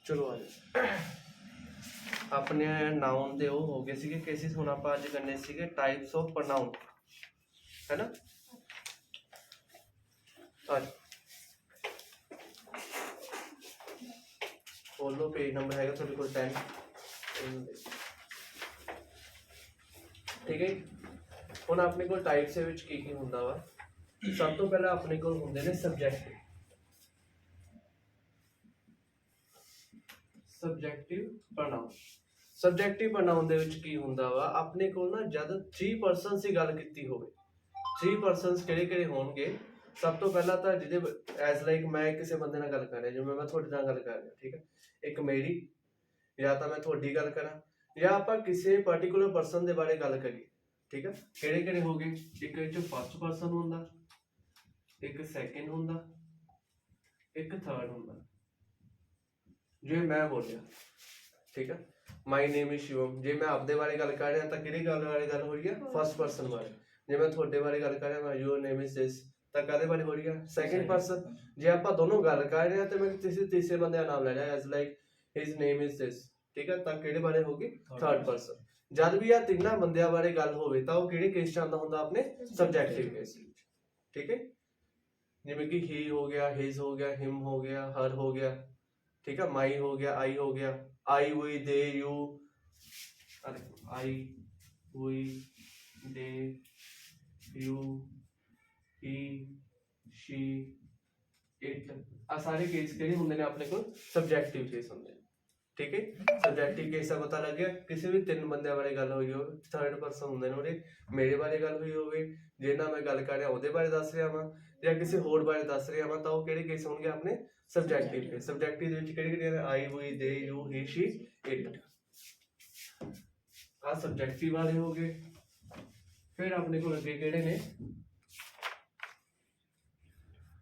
चलो आ जाओ। अपने नाउन दे वो हो गए सीगे केसेस, हुण आपां अज करने सीगे टाइप्स ऑफ प्रोनाउन, है ना। आज खोल लो, पेज नंबर हैगा तुहाडे कोल 10, ठीक है। हुण अपने कोल टाइप्स दे विच की हुंदा वा, सब तो पहला अपने कोल हुंदे ने सबजैक्टिव। सबजैक्टिव प्रोनाउन, सबजैक्टिव प्रोनाउन दे विच की हुंदा वा, अपने कोल ना जद 3 पर्सनस की गल कीती होवे, 3 पर्सनस किहड़े किहड़े होणगे। सब तो पहला तो जिहदे एज लाइक मैं किसी बंदे नाल गल कर रहा, जिवें मैं तुहाडे नाल गल कर रहा, ठीक है। एक मेरी या तो मैं तुहाडी गल करा, या आपां किसी पर्टिकुलर पर्सन दे बारे गल करिए, ठीक है। किहड़े किहड़े हो गए, एक विच फर्स्ट पर्सन हुंदा, एक सैकेंड हुंदा, एक थर्ड हुंदा। जे मैं बोलिया, ठीक है, माई नेम इज शिवम, जे मैं आपदे बारे गल कर रहा तो किहड़ी गल बारे गल हो रही है, फर्स्ट पर्सन बारे। जे मैं तुहाडे बारे गल कर रहा, योर नेम इज दिस, तो काहदे बारे हो रही है, सैकेंड पर्सन। जे आपां दोनों गल कर रहे हैं तो मैं किसी तीसरे बंदे का नाम ले रहा as like his name is this, ठीक है, तो किहड़े बारे होगी, थर्ड पर्सन। जद भी आ तिन्ना बंदियां बारे गल होवे तो वो किहड़े केस च आंदा हुंदा, अपने सबजैक्टिव केस, ठीक है। जिवें कि ही हो गया, हिज हो गया, हिम हो गया, हर हो गया, ठीक है, माई हो गया, आई हो गया, I we they you, I we they you, he she it, आ सारे केस किहड़े हुंदे ने, अपने कोल सबजैक्टिव केस हुंदे ने, ठीक है। सबजैक्टिव केस का पता लग गया, किसी भी 3 बंदे बारे गल होई हो, थर्ड पर्सन हुंदे ने उहदे, मेरे बारे गल हुई होवे, जिहनां मैं गल कर रहा उहदे बारे दस रहा वां, या किसी होर बारे दस रहा वां, तो वो किहड़े केस होणगे, अपने सबजैक्टिव केस। सबजैक्टिव दे विच किहड़े किहड़े, I we they you, he she it, आ सबजैक्टिव वाले हो गए। फिर अपने कोल अगे किहड़े ने,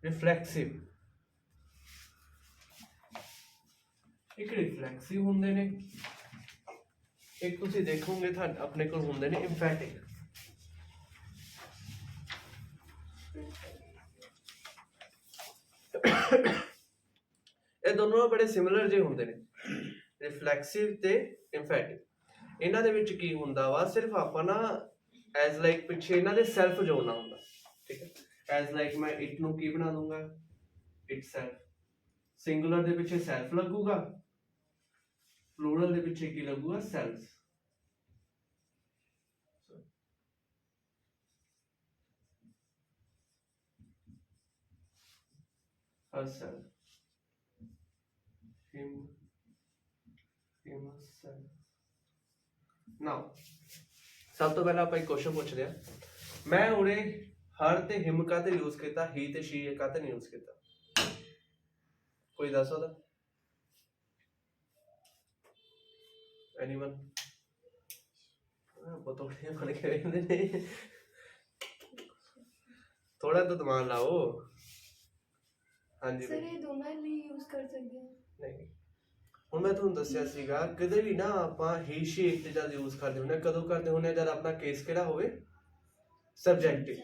रिफ्लैक्सिव, एक रिफ्लैक्सिव हुंदे ने, एक तुसीं देखोगे अपने कोल हुंदे ने एम्फैटिक। ये दोनों बड़े सिमिलर जे हुंदे ने, रिफ्लैक्सिव ते एम्फैटिक। इन्हां दे विच की हुंदा वा, सिर्फ आपां ना एज लाइक पिछे इन्हां दे सैल्फ जोड़ना हुंदा, ठीक है। एज लाइक मैं इट नूं की बना दूंगा, इट सैल्फ, सिंगुलर दे पिछे सैल्फ लगूगा, प्लूरल दे पिछे की लगूगा, सेल्स। herself, himself। नाउ सब तो पहला आप एक क्वेश्चन पूछ रहे हैं, मैं उरे हर ते हिम का ते यूज किया, ही ते शी का ते नहीं यूज किया, कोई दस सकदा, एनीवन। बतौड़े बन के रहंदे ने, थोड़ा तो दिमाग लाओ। हाँ जी सर ये दोनों ਲਈ यूज कर सकते हैं, नहीं, ਹੁਣ ਮੈਂ ਤੁਹਾਨੂੰ ਦੱਸਿਆ ਸੀਗਾ ਕਦੇ ਵੀ ਨਾ ਆਪਾਂ ਹੀ ਸ਼ੀ ਇਟ ਜਦ ਯੂਜ਼ ਕਰਦੇ ਹੁੰਦੇ, ਕਦੋਂ ਕਰਦੇ ਹੁੰਦੇ, ਜਦ ਆਪਣਾ ਕੇਸ ਕਿਹੜਾ ਹੋਵੇ, ਸਬਜੈਕਟਿਵ।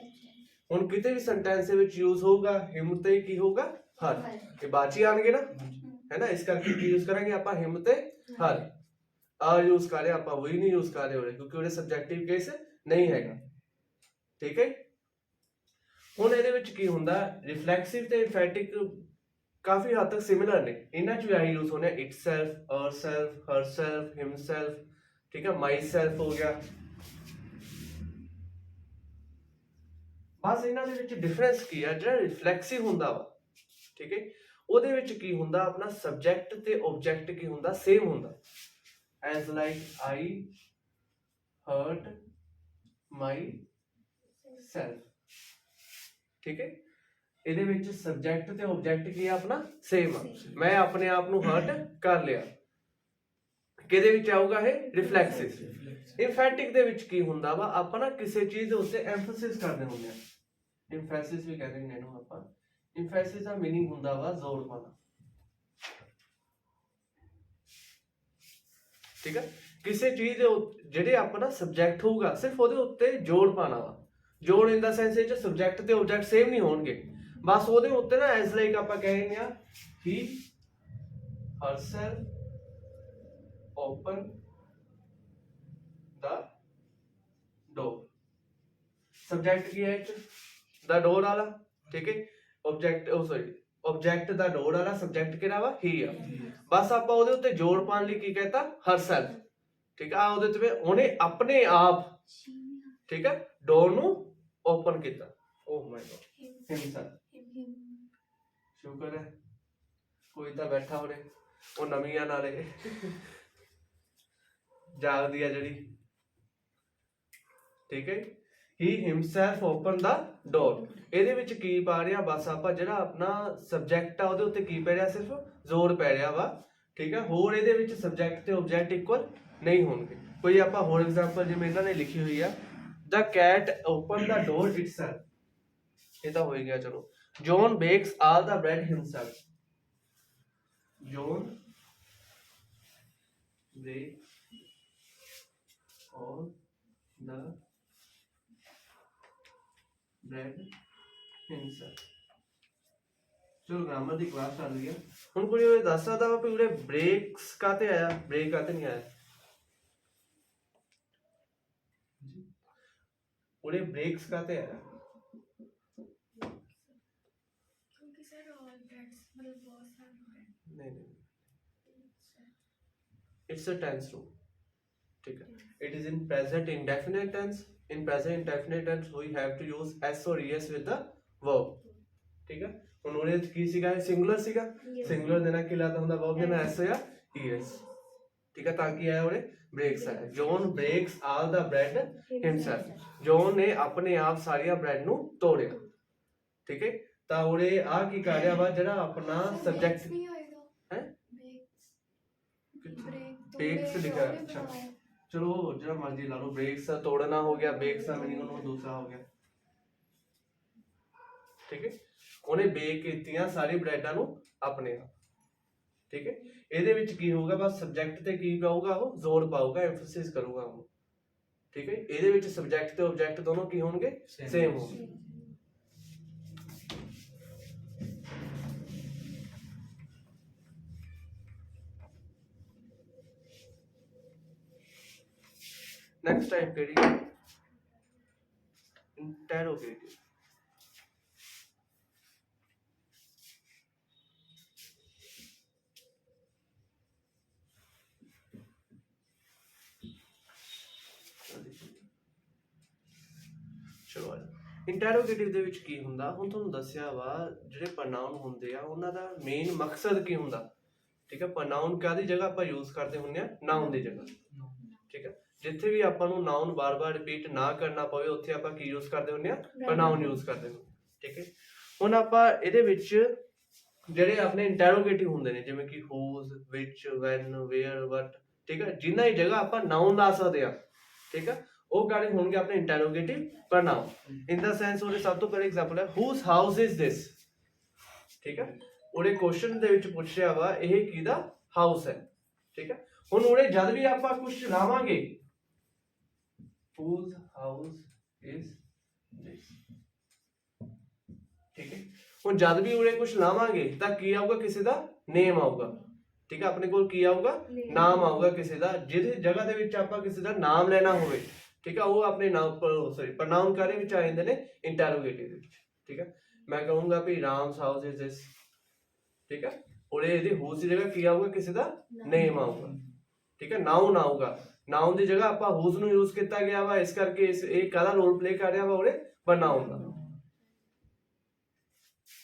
ਹੁਣ ਕਿਤੇ ਵੀ ਸੈਂਟੈਂਸ ਦੇ ਵਿੱਚ ਯੂਜ਼ ਹੋਊਗਾ ਹਿਮ ਤੇ ਕੀ ਹੋਊਗਾ, ਹਰ, ਇਹ ਬਾਅਦ 'ਚ ਹੀ ਆਣਗੇ ਨਾ, ਹੈ ਨਾ। ਇਸ ਕਰਕੇ ਕੀ ਯੂਜ਼ ਕਰਾਂਗੇ ਆਪਾਂ, ਹਿਮ ਤੇ ਹਰ। ਆ ਯੂਜ਼ ਕਰ ਰਹੇ ਆਪਾਂ, ਵਹੀ ਨਹੀਂ ਯੂਜ਼ ਕਰ ਰਹੇ ਹੋਰੇ, ਕਿਉਂਕਿ ਉਹਦੇ ਸਬਜੈਕਟਿਵ ਕੇਸ ਨਹੀਂ ਹੈਗਾ, ਠੀਕ ਹੈ। ਹੁਣ ਇਹਦੇ ਵਿੱਚ ਕੀ ਹੁੰਦਾ, ਰਿਫਲੈਕਸਿਵ ਤੇ ਇੰਫੈਟਿਕ काफी हद तक सिमिलर ने, इन्हां च यही यूज होने, it self, our self, her self, him self, ठीक है, माई सेल्फ हो गया। बस इन्हां दे विच डिफरेंस की है, जिहड़ा रिफ्लेक्सिव हुंदा वा, ठीक है, ਉਹਦੇ ਵਿੱਚ ਕੀ ਹੁੰਦਾ, ਆਪਣਾ ਸਬਜੈਕਟ ਤੇ ਆਬਜੈਕਟ ਕੀ ਹੁੰਦਾ, ਸੇਮ ਹੁੰਦਾ। As like I hurt myself, ਠੀਕ ਹੈ। ਇਹਦੇ ਵਿੱਚ ਸਬਜੈਕਟ ਤੇ ਆਬਜੈਕਟ ਕੀ ਆ, ਆਪਣਾ ਸੇਮ ਆ। ਮੈਂ ਆਪਣੇ ਆਪ ਨੂੰ ਹਰਟ ਕਰ ਲਿਆ, ਕਿਹਦੇ ਵਿੱਚ ਆਊਗਾ ਇਹ, ਰਿਫਲੈਕਸਿਵ। ਇੰਫੈਟਿਕ ਦੇ ਵਿੱਚ ਕੀ ਹੁੰਦਾ ਵਾ, ਆਪਾਂ ਨਾ ਕਿਸੇ ਚੀਜ਼ ਦੇ ਉੱਤੇ ਐਮਫੈਸਿਸ ਕਰਦੇ ਹੁੰਦੇ ਆ, ਇੰਫੈਸਿਸ ਵੀ ਕਹਿੰਦੇ ਨੇ ਇਹਨੂੰ ਆਪਾਂ। ਇੰਫੈਸਿਸ ਦਾ ਮੀਨਿੰਗ ਹੁੰਦਾ ਵਾ ਜ਼ੋਰ ਪਾਣਾ, ਠੀਕ ਹੈ। ਕਿਸੇ ਚੀਜ਼ ਦੇ ਜਿਹੜੇ ਆਪਣਾ ਸਬਜੈਕਟ ਹੋਊਗਾ, ਸਿਰਫ ਉਹਦੇ ਉੱਤੇ ਜੋੜ ਪਾਣਾ ਵਾ। ਜੋੜ ਇਨ ਦਾ ਸੈਂਸ ਇਹ ਚ ਸਬਜੈਕਟ ਤੇ ਆਬਜੈਕਟ ਸੇਮ ਨਹੀਂ ਹੋਣਗੇ, ਬਸ ਉਹਦੇ ਉੱਤੇ ਨਾ ਐਜ਼ ਲਾਈਕ ਆਪਾਂ ਕਹਿੰਦੇ ਆ, he herself open the door। Subject ਕੀ ਹੈ ਇਹ ਚ ਦਾ ਡੋਰ ਵਾਲਾ, ਠੀਕ ਹੈ। ਆਬਜੈਕਟ ਸੌਰੀ ਆਬਜੈਕਟ ਦਾ ਡੋਰ ਵਾਲਾ, ਸਬਜੈਕਟ ਕਿਹੜਾ ਵਾ ਹੀ ਆ। ਬਸ ਆਪਾਂ ਉਹਦੇ ਉੱਤੇ ਜੋੜ ਪਾਉਣ ਲਈ ਕੀ ਕਹਿਤਾ herself, ਠੀਕ ਆ। ਉਹਦੇ ਤੇ ਉਹਨੇ ਆਪਣੇ ਆਪ, ਠੀਕ ਹੈ, ਡੋਰ ਨੂੰ ਓਪਨ ਕੀਤਾ। ਓ ਮਾਈ ਗॉड ਹਿਮਸੈਲਫ। ਸ਼ੁਕਰ ਹੈ ਕੋਈ ਤਾਂ ਬੈਠਾ ਹੋਰੇ, ਉਹ ਨਵੀਆਂ ਨਾਲੇ ਜਾਗਦੀ ਆ ਜਿਹੜੀ, ਠੀਕ ਹੈ। ਹੀ ਹਿਮਸੈਲਫ ਓਪਨ ਦਾ ਡੋਰ। ਇਹਦੇ ਵਿੱਚ ਕੀ ਪਾ ਰਿਹਾ, ਬਸ ਆਪਾਂ ਜਿਹੜਾ ਆਪਣਾ ਸਬਜੈਕਟ ਆ ਉਹਦੇ ਉੱਤੇ ਕੀ ਪੈ ਰਿਹਾ, ਸਿਰਫ ਜ਼ੋਰ ਪੈ ਰਿਹਾ ਵਾ, ਠੀਕ ਹੈ। ਹੋਰ ਇਹਦੇ ਵਿੱਚ ਸਬਜੈਕਟ ਤੇ ਆਬਜੈਕਟ ਇਕੁਅਲ ਨਹੀਂ ਹੋਣਗੇ। ਕੋਈ ਆਪਾਂ ਹੋਰ ਐਗਜ਼ਾਮਪਲ ਜਿਵੇਂ ਇਹਨਾਂ ਨੇ ਲਿਖੀ ਹੋਈ ਆ, the cat open the door itself, ਇਹ ਤਾਂ ਹੋ ਗਿਆ। ਚਲੋ, John bakes all the bread himself. ਜੌਨ bakes all the bread himself। ਚਲੋ ਗ੍ਰਾਮਰ ਦੀ ਕਲਾਸ ਚੱਲ ਰਹੀ ਹੈ ਹੁਣ। ਕੋਈ ਇਹ ਦੱਸ ਸਕਦਾ ਵਾ ਵੀ ਉਰੇ ਬ੍ਰੇਕਸ ਕਾਤੇ ਆਇਆ, ਬ੍ਰੇਕ ਕਾਤੇ ਨਹੀਂ ਆਇਆ? उड़े ब्रेक्स काते आया? क्योंकि सर ऑल ब्रेड्स मतलब बहुत सारे ब्रेड। नहीं, इट्स अ टेंस रूल, ठीक है। It is in present indefinite tense. in present indefinite tense we have to use s or es with the verb, ठीक है। ਹੁਣ ਉਹਦੇ ਕੀ ਸੀਗਾ, ਸਿੰਗੂਲਰ ਸੀਗਾ, ਸਿੰਗੂਲਰ ਦੇਣਾ ਕੀ ਲਾਤਾ ਹੁੰਦਾ, verb ਦੇਣਾ s ਜਾਂ es, ਠੀਕ ਹੈ। ਤਾਂ ਕੀ ਆਇਆ ਉਹਦੇ ਬ੍ਰੇਕਸ ਆਇਆ। John brakes all the bread himself. John ਨੇ ਆਪਣੇ ਆਪ ਸਾਰੀਆਂ ਬ੍ਰੈਡ ਨੂੰ ਤੋੜਿਆ, ਠੀਕ ਹੈ। ਤਾਂ ਉਹਦੇ ਆ ਕੀ ਕਰ ਰਿਹਾ ਵਾ, ਜਿਹੜਾ ਆਪਣਾ ਸਬਜੈਕਟ ਹੈ ਬ੍ਰੇਕਸ ਲਿਖਿਆ। ਅੱਛਾ ਚਲੋ ਜਿਹੜਾ ਮਰਜ਼ੀ ਲਾ ਲਓ, ਬ੍ਰੇਕਸ ਤੋੜਨਾ ਹੋ ਗਿਆ, ਬ੍ਰੇਕਸ ਦਾ ਮੀਨਿੰਗ ਉਹਨੂੰ ਦੂਸਰਾ ਹੋ ਗਿਆ, ਠੀਕ ਹੈ। ਉਹਨੇ ਬੇਕ ਕੀਤੀਆਂ ਸਾਰੀ ਬ੍ਰੈਡਾਂ ਨੂੰ ਆਪਣੇ ਆਪ, ਠੀਕ ਹੈ। ਇਹਦੇ ਵਿੱਚ ਕੀ ਹੋਊਗਾ, ਬਸ ਸਬਜੈਕਟ ਤੇ ਕੀ ਪਾਊਗਾ, ਉਹ ਜ਼ੋਰ ਪਾਊਗਾ, ਐਮਫੈਸਿਸ ਕਰੂਗਾ ਉਹ, ਠੀਕ ਹੈ। ਇਹਦੇ ਵਿੱਚ ਸਬਜੈਕਟ ਤੇ ਆਬਜੈਕਟ ਦੋਨੋਂ ਕੀ ਹੋਣਗੇ, ਸੇਮ ਹੋਣਗੇ। नेक्स्ट टाइप केड़ी इंटेरोगेटिव। चलो इंटेरोगेटिव ਦੇ ਵਿੱਚ ਕੀ ਹੁੰਦਾ, ਹੁਣ ਤੁਹਾਨੂੰ ਦੱਸਿਆ ਵਾ ਜਿਹੜੇ ਪ੍ਰੋਨਾउन ਹੁੰਦੇ ਆ ਉਹਨਾਂ ਦਾ ਮੇਨ ਮਕਸਦ ਕੀ ਹੁੰਦਾ, ਠੀਕ ਹੈ। ਪ੍ਰੋਨਾउन ਕਾਦੀ ਜਗ੍ਹਾ ਆਪਾਂ ਯੂਜ਼ ਕਰਦੇ ਹੁੰਦੇ ਆ, ਨਾउन ਦੀ ਜਗ੍ਹਾ, ਠੀਕ ਹੈ। ਜਿੱਥੇ ਵੀ ਆਪਾਂ ਨੂੰ ਨਾउन ਬਾਰ-ਬਾਰ ਰਿਪੀਟ ਨਾ ਕਰਨਾ ਪਵੇ ਉੱਥੇ ਆਪਾਂ ਕੀ ਯੂਜ਼ ਕਰਦੇ ਹੁੰਦੇ ਆ, ਪ੍ਰੋਨਾउन ਯੂਜ਼ ਕਰਦੇ ਹੁੰਦੇ, ਠੀਕ ਹੈ। ਹੁਣ ਆਪਾਂ ਇਹਦੇ ਵਿੱਚ ਜਿਹੜੇ ਆਪਣੇ ਇੰਟਰੋਗੇਟਿਵ ਹੁੰਦੇ ਨੇ, ਜਿਵੇਂ ਕਿ whose, which, when, where, what, ਠੀਕ ਹੈ, ਜਿੰਨਾ ਹੀ ਜਗ੍ਹਾ ਆਪਾਂ ਨਾउन ਲਾ ਸਕਦੇ ਆ, ਠੀਕ ਹੈ, ਉਹ ਕਾਹਦੇ ਹੋਣਗੇ ਆਪਣੇ ਇੰਟਰੋਗੇਟਿਵ ਪ੍ਰੋਨਾउन। ਇਨ ਦਾ ਸੈਂਸ ਉਹਦੇ ਸਭ ਤੋਂ ਪਹਿਲੇ ਐਗਜ਼ਾਮਪਲ ਹੈ whose house is this, ਠੀਕ ਹੈ। ਉਹਦੇ ਕੁਐਸਚਨ ਦੇ ਵਿੱਚ ਪੁੱਛਿਆ ਵਾ ਇਹ ਕਿਹਦਾ ਹਾਊਸ ਹੈ, ਠੀਕ ਹੈ। ਹੁਣ ਉਹਦੇ ਜਦ ਵੀ ਆਪਾਂ ਕੁਝ ਲਾਵਾਂਗੇ whose house is this, ठीक है। ਹੁਣ ਜਦ ਵੀ ਉਰੇ ਕੁਝ ਲਾਵਾਂਗੇ ਤਾਂ ਕੀ ਆਊਗਾ, ਕਿਸੇ ਦਾ ਨੇਮ ਆਊਗਾ, ਠੀਕ ਹੈ। ਆਪਣੇ ਕੋਲ ਕੀ ਆਊਗਾ, ਨਾਮ ਆਊਗਾ ਕਿਸੇ ਦਾ। ਜਿਹਦੀ ਜਗ੍ਹਾ ਦੇ ਵਿੱਚ ਆਪਾਂ ਕਿਸੇ ਦਾ ਨਾਮ ਲੈਣਾ ਹੋਵੇ, ਠੀਕ ਹੈ, ਉਹ ਆਪਣੇ ਨਾਮ ਸੌਰੀ ਪ੍ਰੋਨਾउन ਕਾਰੇ ਵਿੱਚ ਆ ਜਾਂਦੇ ਨੇ ਇੰਟਰੋਗੇਟਿਵ ਦੇ ਵਿੱਚ, ਠੀਕ ਹੈ। ਮੈਂ ਕਹੂੰਗਾ ਵੀ ਰਾਮਸ ਹਾਊਸ ਇਜ਼ ਦਿਸ, ਠੀਕ ਹੈ। ਉਰੇ ਇਹਦੀ ਹੂਸ ਦੀ ਜਗ੍ਹਾ ਕੀ ਆਊਗਾ, ਕਿਸੇ ਦਾ ਨੇਮ ਆਊਗਾ, ਠੀਕ ਹੈ। ਨਾउन ਆਊਗਾ, ਨਾउन ਦੀ ਜਗ੍ਹਾ ਆਪਾਂ ਹੂਸ ਨੂੰ ਯੂਜ਼ ਕੀਤਾ ਗਿਆ ਵਾ, ਇਸ ਕਰਕੇ ਇਹ ਕਾਹਦਾ ਰੋਲ ਪਲੇ ਕਰ ਰਿਹਾ ਵਾ ਉਰੇ, ਪ੍ਰੋਨਾउन ਦਾ,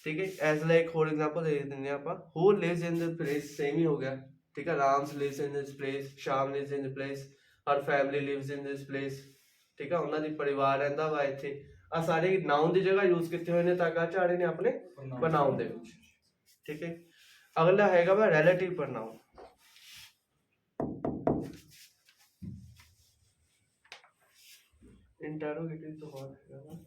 ठीक है। एज लाइक फॉर एग्जांपल दे देंगे ਆਪਾਂ who lives in the place, same ही हो गया, ठीक है। Ram's lives in this place, Shyam lives in the place, her family lives in this place, ठीक है। ਉਹਨਾਂ ਦੀ ਪਰਿਵਾਰ ਰਹਿੰਦਾ ਵਾ ਇੱਥੇ। ਆ ਸਾਰੇ ਨਾउन ਦੀ ਜਗ੍ਹਾ ਯੂਜ਼ ਕੀਤੇ ਹੋਏ ਨੇ ਤਾਂ ਕਾ ਚਾੜੇ ਨੇ ਆਪਣੇ ਪ੍ਰੋਨਾउन ਦੇ ਵਿੱਚ, ਠੀਕ ਹੈ। ਅਗਲਾ ਹੈਗਾ ਵਾ ਰਿਲੇਟਿਵ ਪ੍ਰੋਨਾउन। ਇੰਟਰੋਗੇਟਿਵ ਤੋਂ ਬਾਅਦ ਹੈਗਾ ਵਾ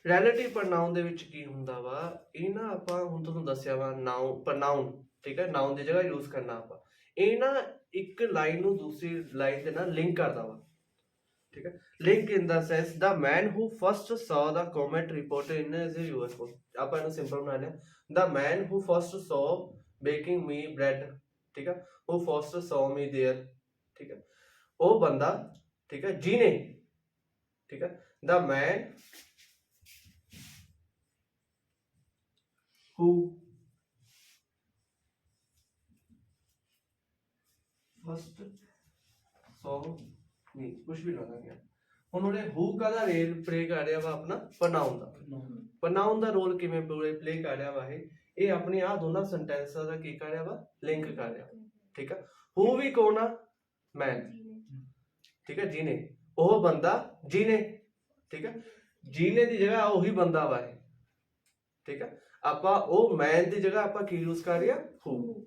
ਰਿਲੇਟਿਵ ਪ੍ਰੋਨਾउन ਦੇ ਵਿੱਚ ਕੀ ਹੁੰਦਾ ਵਾ, ਇਹ ਨਾ ਆਪਾਂ ਹੁਣ ਤੁਹਾਨੂੰ ਦੱਸਿਆ ਵਾ ਨਾउन ਪ੍ਰੋਨਾउन, ਠੀਕ ਹੈ, ਨਾउन ਦੀ ਜਗ੍ਹਾ ਯੂਜ਼ ਕਰਨਾ ਆਪਾਂ। ਇਹ ਨਾ ਇੱਕ ਲਾਈਨ ਨੂੰ ਦੂਸਰੀ ਲਾਈਨ ਦੇ ਨਾਲ ਲਿੰਕ ਕਰਦਾ ਵਾ, ठीक है। Link in the sense the man who first saw the comet reported in is UFO. आप ਇਹਨੂੰ ਸਿੰਪਲ ਬਣਾ ਲਿਆ the man who first saw baking me bread, ठीक है, who first saw me there, ठीक है, वो बंदा, ठीक है, जिने, ठीक है, the man who first saw me, कुछ भी लगा गया। ਹੁਣ ਉਹਨੇ ਹੂ ਕਾਹਦਾ ਰੋਲ ਪਲੇ ਕਰ ਰਿਹਾ ਵਾ ਆਪਣਾ ਪ੍ਰਨਾਉਨ ਦਾ। ਪ੍ਰਨਾਉਨ ਦਾ ਰੋਲ ਕਿਵੇਂ ਪਲੇ ਕਰ ਰਿਹਾ ਵਾ ਇਹ ਆਪਣੇ ਆ ਦੋਨਾਂ ਸੈਂਟੈਂਸਾਂ ਦਾ ਕੀ ਕਰ ਰਿਹਾ ਵਾ ਲਿੰਕ ਕਰ ਰਿਹਾ, ਠੀਕ ਆ। ਹੂ ਵੀ ਕੌਣ ਆ ਮੈਨ, ਠੀਕ ਹੈ, ਜਿਹਨੇ, ਉਹ ਬੰਦਾ ਜਿਹਨੇ, ਠੀਕ ਹੈ, ਜਿਹਨੇ ਦੀ ਜਗ੍ਹਾ ਉਹੀ ਬੰਦਾ ਵਾ ਇਹ, ਠੀਕ ਹੈ। ਆਪਾਂ ਉਹ ਮੈਨ ਦੀ ਜਗ੍ਹਾ ਆਪਾਂ ਕੀ ਯੂਜ਼ ਕਰ ਰਹੇ ਆ ਹੂ,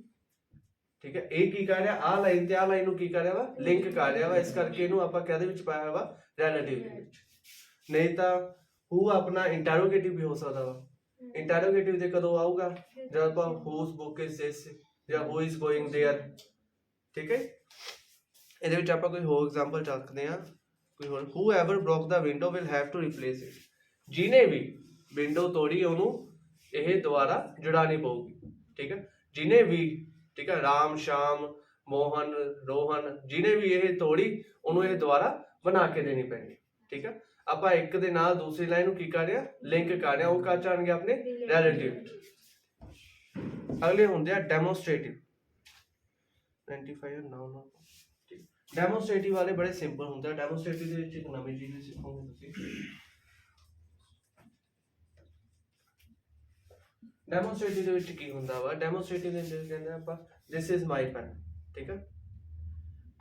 ਠੀਕ ਹੈ। ਇਹ ਕੀ ਕਰ ਰਿਹਾ ਆ ਲਾਈਨ ਤੇ ਆ ਲਾਈਨ ਨੂੰ ਕੀ ਕਰ ਰਿਹਾ ਵਾ ਲਿੰਕ ਕਰ ਰਿਹਾ ਵਾ, ਇਸ ਕਰਕੇ ਇਹਨੂੰ ਆਪਾਂ ਕਾਹਦੇ ਵਿੱਚ ਪਾਇਆ ਵਾ ਰਿਲੇਟਿਵ ਦੇ ਵਿੱਚ। ਨਹੀਂ ਤਾਂ ਹੂ ਆਪਣਾ ਇੰਟਰੋਗੇਟਿਵ ਵੀ ਹੋ ਸਕਦਾ ਵਾ। ਇੰਟਰੋਗੇਟਿਵ ਦੇ ਕਦੋਂ ਆਊਗਾ ਜਦ ਆਪਾਂ ਹੂਜ਼ ਬੁੱਕ ਇਜ਼ ਦਿਸ ਜਾਂ ਹੂ ਇਜ਼ ਗੋਇੰਗ देयर, ਠੀਕ ਹੈ। ਇਹਦੇ ਵਿੱਚ ਆਪਾਂ ਕੋਈ ਹੋਰ ਐਗਜ਼ਾਮਪਲ ਚੱਕਦੇ ਆ, ਕੋਈ ਹੋਰ whoever broke the window will have to replace it, ਜਿਹਨੇ ਵੀ ਵਿੰਡੋ ਤੋੜੀ ਉਹਨੂੰ ਇਹ ਦੁਬਾਰਾ ਜੁੜਾਣੀ ਪਊਗੀ, ਠੀਕ ਹੈ। ਜਿਹਨੇ ਵੀ, ਠੀਕ ਹੈ, ਰਾਮ ਸ਼ਾਮ ਮੋਹਨ ਰੋਹਨ, ਜਿਹਨੇ ਵੀ ਇਹ ਤੋੜੀ ਉਹਨੂੰ ਇਹ ਦੁਬਾਰਾ ਬਣਾ ਕੇ ਦੇਣੀ ਪੈਣੀ, ਠੀਕ ਹੈ। ਆਪਾਂ ਇੱਕ ਦੇ ਨਾਲ ਦੂਸਰੀ ਲਾਈਨ ਨੂੰ ਕੀ ਕਰ ਰਿਹਾ ਲਿੰਕ ਕਰ ਰਿਹਾ, ਉਹ ਕਾ ਚਾਹਣਗੇ ਆਪਣੇ ਰਿਲੇਟਿਵ। ਅਗਲੇ ਹੁੰਦੇ ਆ ਡੈਮੋਨਸਟ੍ਰੇਟਿਵ 95 ਨਾਉਨ। ਡੈਮੋਨਸਟ੍ਰੇਟਿਵ ਵਾਲੇ ਬੜੇ ਸਿੰਪਲ ਹੁੰਦੇ ਆ। ਡੈਮੋਨਸਟ੍ਰੇਟਿਵ ਦੇ ਵਿੱਚ ਇੱਕ ਨਵੀਂ ਚੀਜ਼ ਸਿੱਖੋਗੇ ਤੁਸੀਂ। ਡੈਮੋਨਸਟ੍ਰੇਟਿਵ ਦੇ ਵਿੱਚ ਕੀ ਹੁੰਦਾ ਵਾ, ਡੈਮੋਨਸਟ੍ਰੇਟਿਵ ਦੇ ਵਿੱਚ ਕਹਿੰਦੇ ਆਪਾਂ ਦਿਸ ਇਜ਼ ਮਾਈ ਪੈਨ, ਠੀਕ ਹੈ,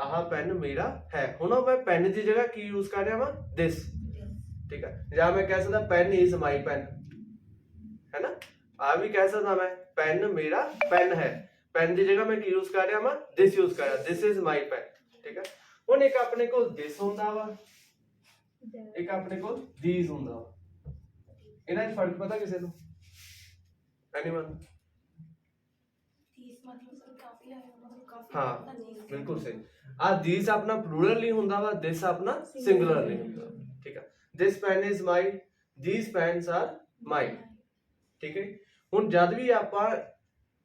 ਆਹ ਪੈਨ ਮੇਰਾ ਹੈ। ਹੁਣ ਮੈਂ ਪੈਨ ਦੀ ਜਗ੍ਹਾ ਕੀ ਯੂਜ਼ ਕਰ ਰਿਹਾ ਵਾ ਦਿਸ, ਠੀਕ ਹੈ। ਜਾਂ ਮੈਂ ਕਹਿ ਸਕਦਾ ਪੈਨ ਇਜ਼ ਮਾਈ ਪੈਨ, ਹੈ ਨਾ, ਆ ਵੀ ਕਹਿ ਸਕਦਾ ਮੈਂ ਪੈਨ ਮੇਰਾ ਪੈਨ ਹੈ। ਪੈਨ ਦੀ ਜਗ੍ਹਾ ਮੈਂ ਕੀ ਯੂਜ਼ ਕਰ ਰਿਹਾ ਵਾ ਦਿਸ ਯੂਜ਼ ਕਰ ਰਿਹਾ, ਦਿਸ ਇਜ਼ ਮਾਈ ਪੈਨ, ਠੀਕ ਹੈ। ਹੁਣ ਇੱਕ ਆਪਣੇ ਕੋਲ ਦਿਸ ਹੁੰਦਾ ਵਾ, ਇੱਕ ਆਪਣੇ ਕੋਲ ਥੀਸ ਹੁੰਦਾ ਵਾ। ਇਹਨਾਂ 'ਚ ਫਰਕ ਪਤਾ ਕਿਸੇ ਨੂੰ? एनीवन? हाँ बिल्कुल सही। आ these अपना प्लूरल नहीं हुंदा वा, this अपना सिंगुलर नहीं हुंदा, ठीक है। this pen is my, these pens are mine, ठीक है। हुन जद भी ਆਪਾਂ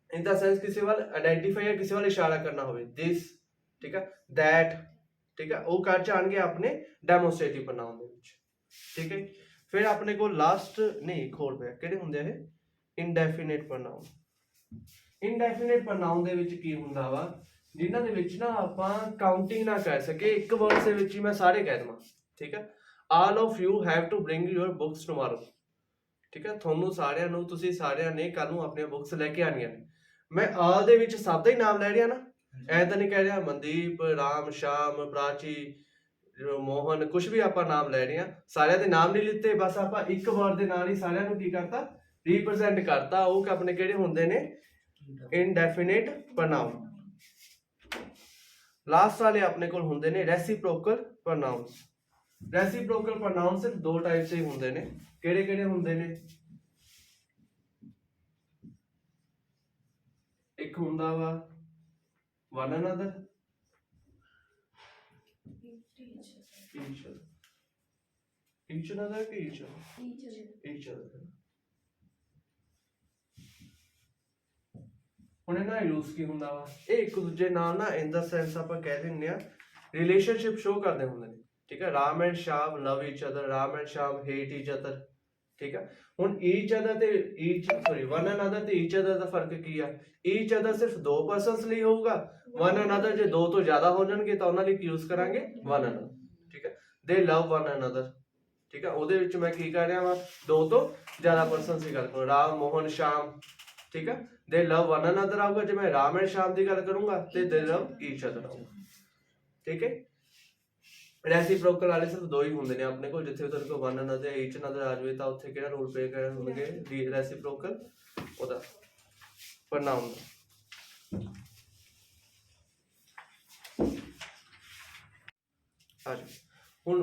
in the sense ਕਿਸੇ ਵੱਲ ਆਇਡੈਂਟੀਫਾਈ ਜਾਂ ਕਿਸੇ ਵੱਲ ਇਸ਼ਾਰਾ ਕਰਨਾ ਹੋਵੇ this, ਠੀਕ ਹੈ, that, ਠੀਕ ਹੈ, ਉਹ ਕਰ ਜਾਣਗੇ ਆਪਣੇ ਡੈਮੋਨਸਟ੍ਰੇਟਿਵ ਪ੍ਰਨਾਉਨ ਦੇ ਵਿੱਚ, ਠੀਕ ਹੈ। ਫਿਰ ਆਪਣੇ ਕੋਲ ਲਾਸਟ ਨਹੀਂ ਇੱਕ ਹੋਰ ਪਿਆ, ਕਿਹੜੇ ਹੁੰਦੇ ਆ ਇਹ ਇਨਡੈਫੀਨਿਟ ਪ੍ਰਨਾਉਨ। ਇਨਡੈਫੀਨਿਟ ਪ੍ਰਨਾਉਨ ਦੇ ਵਿੱਚ ਕੀ ਹੁੰਦਾ ਵਾ, ਜਿਨ੍ਹਾਂ ਦੇ ਵਿੱਚ ਨਾ ਆਪਾਂ ਕਾਊਂਟਿੰਗ ਨਾ ਕਰ ਸਕੇ, ਇੱਕ ਵਰਡ ਦੇ ਵਿੱਚ ਹੀ ਮੈਂ ਸਾਰੇ ਕਹਿ ਦਵਾਂ, ਠੀਕ ਹੈ। All of you have to bring your books tomorrow, ਠੀਕ ਹੈ। ਤੁਹਾਨੂੰ ਸਾਰਿਆਂ ਨੂੰ, ਤੁਸੀਂ ਸਾਰਿਆਂ ਨੇ ਕੱਲ ਨੂੰ ਆਪਣੀਆਂ ਬੁੱਕਸ ਲੈ ਕੇ ਆਣੀਆਂ ਨੇ। ਮੈਂ ਆਲ ਦੇ ਵਿੱਚ ਸਭ ਦਾ ਹੀ ਨਾਮ ਲੈ ਰਿਹਾ ਨਾ, ਐ ਤਾਂ ਨਹੀਂ ਕਹਿ ਰਿਹਾ ਮਨਦੀਪ, ਰਾਮ, ਸ਼ਾਮ, ਪ੍ਰਾਚੀ, ਮੋਹਨ, ਕੁਝ ਵੀ ਆਪਾਂ ਨਾਮ ਲੈ ਰਹੇ ਆ। ਸਾਰਿਆਂ ਦੇ ਨਾਮ ਨਹੀਂ ਲਿੱਤੇ, ਬਸ ਆਪਾਂ ਇੱਕ ਵਰਡ ਦੇ ਨਾਲ ਹੀ ਸਾਰਿਆਂ ਨੂੰ ਕੀ ਕਰਤਾ रिप्रेजेंट करता। वो अपने केड़े होंदे ने इनडेफिनिट प्रनाउन। लास्ट वाले अपने कोल होंदे ने रेसिप्रोकल प्रनाउंस। रेसिप्रोकल प्रनाउन सिर्फ दो टाइप से ही होंदे ने, केड़े केड़े होंदे ने? एक हुंदा वा वन अनदर, each another के each other। ਹੁਣ ਇਹਨਾਂ ਯੂਜ਼ ਕੀ ਹੁੰਦਾ ਵਾ, ਇਹ ਇੱਕ ਦੂਜੇ ਨਾਲ ਨਾ ਇਨ ਦਾ ਸੈਂਸ ਆਪਾਂ ਕਹਿ ਦਿੰਦੇ ਆ ਰਿਲੇਸ਼ਨਸ਼ਿਪ ਸ਼ੋ ਕਰਦੇ ਹੁੰਦੇ ਨੇ, ਠੀਕ ਹੈ। ਰਾਮ ਐਂਡ ਸ਼ਾਮ ਲਵ ਈਚ ਅਦਰ, ਰਾਮ ਐਂਡ ਸ਼ਾਮ ਹੇਟ ਈਚ ਅਦਰ, ਠੀਕ ਹੈ। ਹੁਣ ਈਚ ਅਦਰ ਤੇ ਵਨ ਅਨਦਰ ਤੇ ਈਚ ਅਦਰ ਦਾ ਫਰਕ ਕੀ ਆ? ਈਚ ਅਦਰ ਸਿਰਫ ਦੋ ਪਰਸਨਸ ਲਈ ਹੋਊਗਾ, ਵਨ ਅਨਦਰ ਜੇ ਦੋ ਤੋਂ ਜ਼ਿਆਦਾ ਹੋ ਜਾਣਗੇ ਤਾਂ ਉਹਨਾਂ ਲਈ ਯੂਜ਼ ਕਰਾਂਗੇ ਵਨ ਅਨਦਰ, ਠੀਕ ਹੈ। ਦੇ ਲਵ ਵਨ ਅਨਦਰ, ਠੀਕ ਹੈ। ਉਹਦੇ ਵਿੱਚ ਮੈਂ ਕੀ ਕਰ ਰਿਹਾ ਵਾ, ਦੋ ਤੋਂ ਜ਼ਿਆਦਾ ਪਰਸਨਸ ਦੀ ਗੱਲ ਕਰਾਂ, ਰਾਮ ਮੋਹਨ ਸ਼ਾਮ, ठीक है। दे लव वन अनदर आऊगा, जब मैं राम एंड श्याम की गल करूंगा तो दे लव ईच अदर आऊगा, ठीक है। रेसिप्रोकल वाले सिर्फ दो ही होंगे ने अपने को, जिथे उधर को वन अनदर ईच अनदर आ जाए तो उत्थे किहड़ा रोल प्ले करनगे रेसिप्रोकल ओदा प्रनाउन दा। अच्छा हुन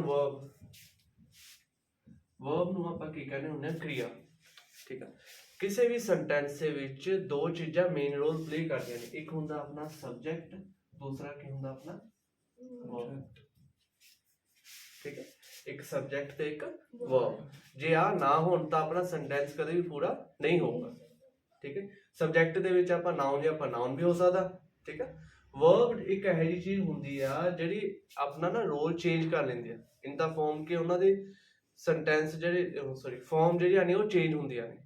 वर्ब ਨੂੰ ਆਪਾਂ ਕੀ ਕਹਿੰਦੇ ਹੁੰਦੇ ਆ क्रिया, ठीक है। ਕਿਸੇ ਵੀ ਸੈਂਟੈਂਸ ਦੇ ਵਿੱਚ ਦੋ ਚੀਜ਼ਾਂ ਮੇਨ ਰੋਲ ਪਲੇ ਕਰਦੀਆਂ ਨੇ, ਇੱਕ ਹੁੰਦਾ ਆਪਣਾ ਸਬਜੈਕਟ, ਦੂਸਰਾ ਕੀ ਹੁੰਦਾ ਆਪਣਾ ਵਰਬ, ਠੀਕ ਹੈ, ਇੱਕ ਸਬਜੈਕਟ ਤੇ ਇੱਕ ਵਰਬ। ਜੇ ਆ ਨਾ ਹੋਣ ਤਾਂ ਆਪਣਾ ਸੈਂਟੈਂਸ ਕਦੇ ਵੀ ਪੂਰਾ ਨਹੀਂ ਹੋਊਗਾ। ਠੀਕ ਹੈ, ਸਬਜੈਕਟ ਦੇ ਵਿੱਚ ਆਪਾਂ ਨਾਉਨ ਜਾਂ ਆਪਾਂ ਨਾਉਨ ਵੀ ਹੋ ਸਕਦਾ। ਠੀਕ ਹੈ, ਵਰਬ ਇੱਕ ਇਹੋ ਜਿਹੀ ਚੀਜ਼ ਹੁੰਦੀ ਆ ਜਿਹੜੀ ਆਪਣਾ ਨਾ ਰੋਲ ਚੇਂਜ ਕਰ ਲੈਂਦੀ ਆ ਇਨ ਦਾ ਫਾਰਮ ਕਿ ਉਹਨਾਂ ਦੇ ਸੈਂਟੈਂਸ ਜਿਹੜੇ ਸੌਰੀ ਫਾਰਮ ਜਿਹੜੀਆਂ ਨੇ ਉਹ ਚੇਂਜ ਹੁੰਦੀਆਂ ਨੇ।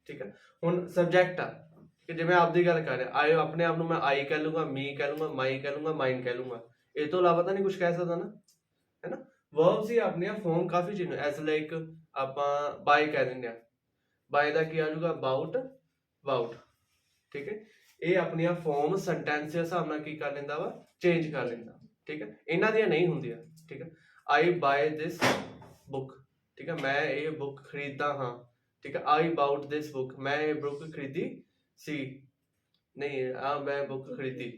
ਠੀਕ ਹੈ, ਹੁਣ ਸਬਜੈਕਟ ਆ ਕਿ ਜਿਵੇਂ ਆਪਦੀ ਗੱਲ ਕਰ ਰਿਹਾ, ਆਈ ਆਪਣੇ ਆਪ ਨੂੰ ਮੈਂ ਆਈ ਕਹਿ ਲੂੰਗਾ, ਮੀ ਕਹਿ ਲੂੰਗਾ, ਮਾਈ ਕਹਿ ਲੂੰਗਾ, ਮਾਈਨ ਕਹਿ ਲੂੰਗਾ, ਇਹ ਤੋਂ ਇਲਾਵਾ ਤਾਂ ਨਹੀਂ ਕੁਝ ਕਹਿ ਸਕਦਾ ਨਾ, ਹੈ ਨਾ। ਵਰਬਸ ਹੀ ਆਪਣੀਆਂ ਫਾਰਮ ਕਾਫੀ ਚੇਂਜ ਐਸ ਲਾਈਕ ਆਪਾਂ ਬਾਈ ਕਹਿ ਦਿੰਦੇ ਆ, ਬਾਈ ਦਾ ਕੀ ਆ ਜਾਊਗਾ ਅਬਾਊਟ, ਅਬਾਊਟ। ਠੀਕ ਹੈ, ਇਹ ਆਪਣੀਆਂ ਫਾਰਮ ਸੈਂਟੈਂਸ ਦੇ ਹਿਸਾਬ ਨਾਲ ਕੀ ਕਰ ਲੈਂਦਾ ਵਾ, ਚੇਂਜ ਕਰ ਲੈਂਦਾ। ਠੀਕ ਹੈ, ਇਹਨਾਂ ਦੀਆਂ ਨਹੀਂ ਹੁੰਦੀਆਂ। ਠੀਕ ਹੈ, ਆਈ ਬਾਏ ਦਿਸ ਬੁੱਕ, ਠੀਕ ਹੈ, ਮੈਂ ਇਹ ਬੁੱਕ ਖਰੀਦਦਾ ਹਾਂ। ਠੀਕ ਹੈ, ਆਈ ਬਾਊਟ ਦਿਸ ਬੁੱਕ, ਮੈਂ ਇਹ ਬੁੱਕ ਖਰੀਦੀ ਸੀ, ਨਹੀਂ ਆ ਮੈਂ ਬੁੱਕ ਖਰੀਦੀ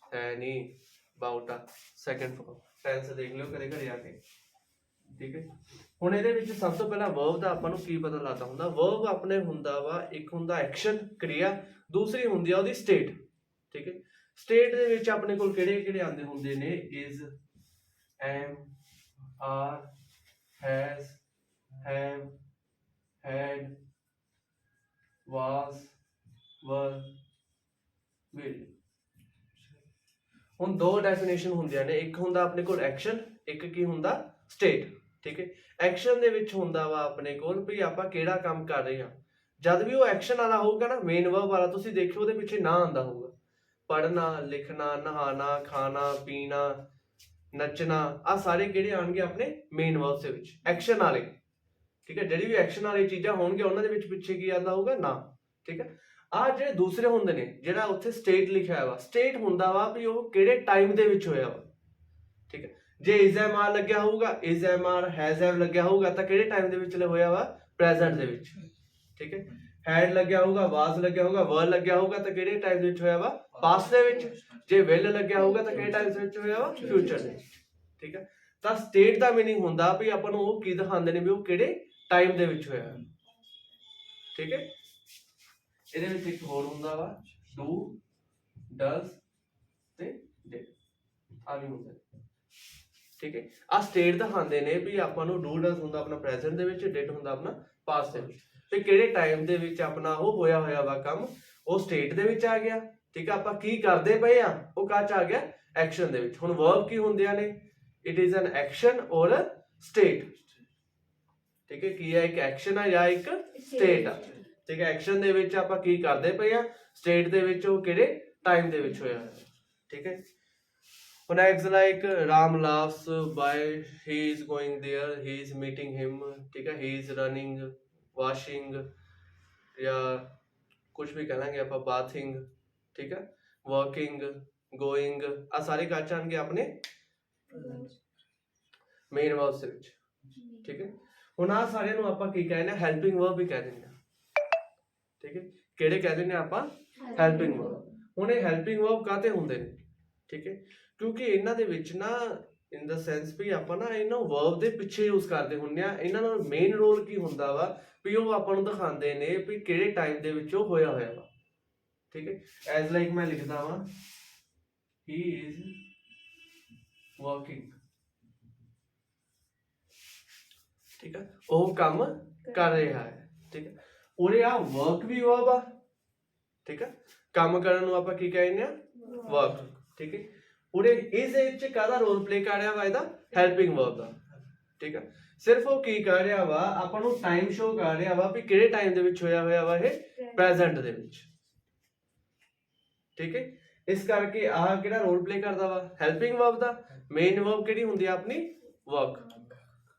ਹੈ ਨਹੀਂ, ਬਾਊਟ ਆ ਸੈਕੰਡ ਫਾਰਮ, ਟੈਂਸ ਦੇਖ ਲਿਓ ਕਦੇ ਘਰੇ ਆ ਕੇ। ਠੀਕ ਹੈ, ਹੁਣ ਇਹਦੇ ਵਿੱਚ ਸਭ ਤੋਂ ਪਹਿਲਾਂ ਵਰਬ ਦਾ ਆਪਾਂ ਨੂੰ ਕੀ ਪਤਾ ਲੱਗਦਾ ਹੁੰਦਾ। ਵਰਬ ਆਪਣੇ ਹੁੰਦਾ ਵਾ, ਇੱਕ ਹੁੰਦਾ ਐਕਸ਼ਨ ਕਿਰਿਆ, ਦੂਸਰੀ ਹੁੰਦੀ ਆ ਉਹਦੀ ਸਟੇਟ। ਠੀਕ ਹੈ, ਸਟੇਟ ਦੇ ਵਿੱਚ ਆਪਣੇ ਕੋਲ ਕਿਹੜੇ ਕਿਹੜੇ ਆਉਂਦੇ ਹੁੰਦੇ ਨੇ, is, am, are, has, have, had, was, were, will. ਹੁਣ ਦੋ ਡੈਫੀਨੇਸ਼ਨ ਹੁੰਦੀਆਂ ਨੇ, ਇੱਕ ਹੁੰਦਾ ਆਪਣੇ ਕੋਲ ਐਕਸ਼ਨ, ਇੱਕ ਕੀ ਹੁੰਦਾ ਸਟੇਟ। ਠੀਕ ਹੈ, ਐਕਸ਼ਨ ਦੇ ਵਿੱਚ ਹੁੰਦਾ ਵਾ ਆਪਣੇ ਕੋਲ ਵੀ ਆਪਾਂ ਕਿਹੜਾ ਕੰਮ ਕਰ ਰਹੇ ਹਾਂ। ਜਦ ਵੀ ਉਹ ਐਕਸ਼ਨ ਵਾਲਾ ਹੋਊਗਾ ਨਾ, ਮੇਨ ਵਰਬ ਵਾਲਾ, ਤੁਸੀਂ ਦੇਖਿਓ ਉਹਦੇ ਪਿੱਛੇ ਨਾ ਆਉਂਦਾ ਹੋਊਗਾ। ਪੜ੍ਹਨਾ, ਲਿਖਣਾ, ਨਹਾਣਾ, ਖਾਣਾ, ਪੀਣਾ, ਨੱਚਣਾ, ਆ ਸਾਰੇ ਕਿਹੜੇ ਆਣਗੇ ਆਪਣੇ ਮੇਨ ਵਰਬਸ ਦੇ ਵਿੱਚ, ਐਕਸ਼ਨ ਵਾਲੇ। ਠੀਕ ਹੈ, ਜਿਹੜੀ ਵੀ ਐਕਸ਼ਨ ਵਾਲੀ ਚੀਜ਼ਾਂ ਹੋਣਗੀਆਂ ਉਹਨਾਂ ਦੇ ਵਿੱਚ ਪਿੱਛੇ ਕੀ ਆਉਂਦਾ ਹੋਊਗਾ ਨਾ। ਠੀਕ ਹੈ, ਆ ਜਿਹੜੇ ਦੂਸਰੇ ਹੁੰਦੇ ਨੇ, ਜਿਹੜਾ ਉੱਥੇ ਸਟੇਟ ਲਿਖਿਆ ਵਾ, ਸਟੇਟ ਹੁੰਦਾ ਵਾ ਵੀ ਉਹ ਕਿਹੜੇ ਟਾਈਮ ਦੇ ਵਿੱਚ ਹੋਇਆ ਵਾ। ਠੀਕ ਹੈ, ਜੇ ਇਜ਼ ਐਮ ਆਰ ਲੱਗਿਆ ਹੋਊਗਾ, is am are, has have ਲੱਗਿਆ ਹੋਊਗਾ ਤਾਂ ਕਿਹੜੇ ਟਾਈਮ ਦੇ ਵਿੱਚ ਹੋਇਆ ਵਾ, ਪ੍ਰੈਜ਼ੈਂਟ ਦੇ ਵਿੱਚ। ਠੀਕ ਹੈ, ਹੈਡ ਲੱਗਿਆ ਹੋਊਗਾ, ਵਾਸ ਲੱਗਿਆ ਹੋਊਗਾ, ਵਰ ਲੱਗਿਆ ਹੋਊਗਾ ਤਾਂ ਕਿਹੜੇ ਟਾਈਮ ਦੇ ਵਿੱਚ ਹੋਇਆ ਵਾ, ਪਾਸਟ ਦੇ ਵਿੱਚ। ਜੇ ਵਿਲ ਲੱਗਿਆ ਹੋਊਗਾ ਤਾਂ ਕਿਹੜੇ ਟਾਈਮ ਦੇ ਵਿੱਚ ਹੋਇਆ ਵਾ, ਫਿਊਚਰ ਦੇ ਵਿੱਚ। ਠੀਕ ਹੈ, ਤਾਂ ਸਟੇਟ ਦਾ ਮੀਨਿੰਗ ਹੁੰਦਾ ਵੀ ਆਪਾਂ ਨੂੰ ਉਹ ਕੀ ਦਿਖਾਉਂਦੇ ਨੇ ਵੀ ਉਹ ਕਿਹੜੇ ਟਾਈਮ ਦੇ ਵਿੱਚ ਹੋਇਆ। ਠੀਕ ਹੈ, ਇਹਦੇ ਵਿੱਚ ਇੱਕ ਹੋਰ ਹੁੰਦਾ ਵਾ ਡੂ, ਡਸ ਤੇ ਡਿਡ, ਆ ਵੀ ਹੁੰਦਾ। ਠੀਕ ਹੈ, ਆ ਸਟੇਟ ਦਿਖਾਉਂਦੇ ਨੇ ਵੀ ਆਪਾਂ ਨੂੰ ਡੂ ਡਸ ਹੁੰਦਾ ਆਪਣਾ ਪ੍ਰੈਜ਼ੈਂਟ ਦੇ ਵਿੱਚ, ਡਿਡ ਹੁੰਦਾ ਆਪਣਾ ਪਾਸਟ ਦੇ ਵਿੱਚ, ਤੇ ਕਿਹੜੇ ਟਾਈਮ ਦੇ ਵਿੱਚ ਆਪਣਾ ਉਹ ਹੋਇਆ ਹੋਇਆ ਵਾ ਕੰਮ, ਉਹ ਸਟੇਟ ਦੇ ਵਿੱਚ ਆ ਗਿਆ। ਠੀਕ ਹੈ, ਆਪਾਂ ਕੀ ਕਰਦੇ ਪਏ ਆ ਉਹ ਕਾਹ ਚ ਆ ਗਿਆ, ਐਕਸ਼ਨ ਦੇ ਵਿੱਚ। ਹੁਣ ਵਰਬ ਕੀ ਹੁੰਦੀਆਂ ਨੇ, ਇਟ ਇਜ਼ ਐਨ ਐਕਸ਼ਨ ਔਰ ਸਟੇਟ। ਠੀਕ ਹੈ, ਕੀ ਹੈ, ਇੱਕ ਐਕਸ਼ਨ ਆ ਜਾਂ ਇੱਕ ਸਟੇਟ ਆ। ਠੀਕ ਹੈ, ਐਕਸ਼ਨ ਦੇ ਵਿੱਚ ਆਪਾਂ ਕੀ ਕਰਦੇ ਪਏ ਆ, ਸਟੇਟ ਦੇ ਵਿੱਚ ਉਹ ਕਿਹੜੇ ਟਾਈਮ ਦੇ ਵਿੱਚ ਹੋਇਆ। ਠੀਕ ਹੈ, ਹੁਣ ਐਗਜ਼ ਲਾਈਕ ਰਾਮ ਲਾਵਸ ਬਾਈ, he is going there, he is meeting him. ਠੀਕ ਹੈ, ਹੀ ਇਜ਼ ਰਨਿੰਗ, ਵਾਸ਼ਿੰਗ, ਜਾਂ ਕੁਝ ਵੀ ਕਹਾਂਗੇ ਆਪਾਂ, ਬਾਥਿੰਗ। ਠੀਕ ਹੈ, ਵਰਕਿੰਗ, ਗੋਇੰਗ, ਆ ਸਾਰੇ ਕੱਚ ਆਣਗੇ ਆਪਣੇ ਮੇਨ ਵਰਬਸ ਦੇ ਵਿੱਚ। ਠੀਕ ਹੈ, ਹੁਣ ਆ ਸਾਰਿਆਂ ਨੂੰ ਆਪਾਂ ਕੀ ਕਹਿੰਦੇ ਆ, ਹੈਲਪਿੰਗ ਵਰਬ ਵੀ ਕਹਿ ਦਿੰਦੇ ਆ। ਠੀਕ ਹੈ, ਕਿਹੜੇ ਕਹਿ ਦਿੰਦੇ ਆ ਆਪਾਂ, ਹੈਲਪਿੰਗ ਵਰਬ। ਹੁਣ ਇਹ ਹੈਲਪਿੰਗ ਵਰਬ ਕਾਹਤੇ ਹੁੰਦੇ ਨੇ। ਠੀਕ ਹੈ, ਕਿਉਂਕਿ ਇਹਨਾਂ ਦੇ ਵਿੱਚ ਨਾ ਇਨ ਦਾ ਸੈਂਸ ਵੀ ਆਪਾਂ ਨਾ ਇਹਨਾਂ ਵਰਬ ਦੇ ਪਿੱਛੇ ਯੂਜ਼ ਕਰਦੇ ਹੁੰਦੇ ਆ। ਇਹਨਾਂ ਦਾ ਮੇਨ ਰੋਲ ਕੀ ਹੁੰਦਾ ਵਾ ਵੀ ਉਹ ਆਪਾਂ ਨੂੰ ਦਿਖਾਉਂਦੇ ਨੇ ਵੀ ਕਿਹੜੇ ਟਾਈਮ ਦੇ ਵਿੱਚ ਉਹ ਹੋਇਆ ਹੋਇਆ ਵਾ। ਠੀਕ ਹੈ, ਐਜ਼ ਲਾਈਕ ਮੈਂ ਲਿਖਦਾ ਵਾਂ, ਹੀ ਇਜ਼ ਵਰਕਿੰਗ। ਠੀਕ ਹੈ, ਉਹ ਕੰਮ ਕਰ ਰਿਹਾ ਹੈ। ਠੀਕ ਹੈ, ਉਰੇ ਆ ਵਰਕ ਵੀ ਵਰਬ ਆ। ਠੀਕ ਹੈ, ਕੰਮ ਕਰਨ ਨੂੰ ਆਪਾਂ ਕੀ ਕਹਿੰਦੇ ਆ, ਵਰਕ। ਠੀਕ ਹੈ, ਉਰੇ ਇਸ ਵਿੱਚ ਕਾਹਦਾ ਰੋਲ ਪਲੇ ਕਰ ਰਿਹਾ ਵਾ, ਇਹਦਾ ਹੈਲਪਿੰਗ ਵਰਬ ਦਾ। ਠੀਕ ਹੈ, ਸਿਰਫ ਉਹ ਕੀ ਕਰ ਰਿਹਾ ਵਾ, ਆਪਾਂ ਨੂੰ ਟਾਈਮ ਸ਼ੋ ਕਰ ਰਿਹਾ ਵਾ ਵੀ ਕਿਹੜੇ ਟਾਈਮ ਦੇ ਵਿੱਚ ਹੋਇਆ ਹੋਇਆ ਵਾ ਇਹ, ਪ੍ਰੈਜ਼ੈਂਟ ਦੇ ਵਿੱਚ। ਠੀਕ ਹੈ, ਇਸ ਕਰਕੇ ਆਹ ਕਿਹੜਾ ਰੋਲ ਪਲੇ ਕਰਦਾ ਵਾ, ਹੈਲਪਿੰਗ ਵਰਬ ਦਾ। ਮੇਨ ਵਰਬ ਕਿਹੜੀ ਹੁੰਦੀ ਆ ਆਪਣੀ, ਵਰਕ।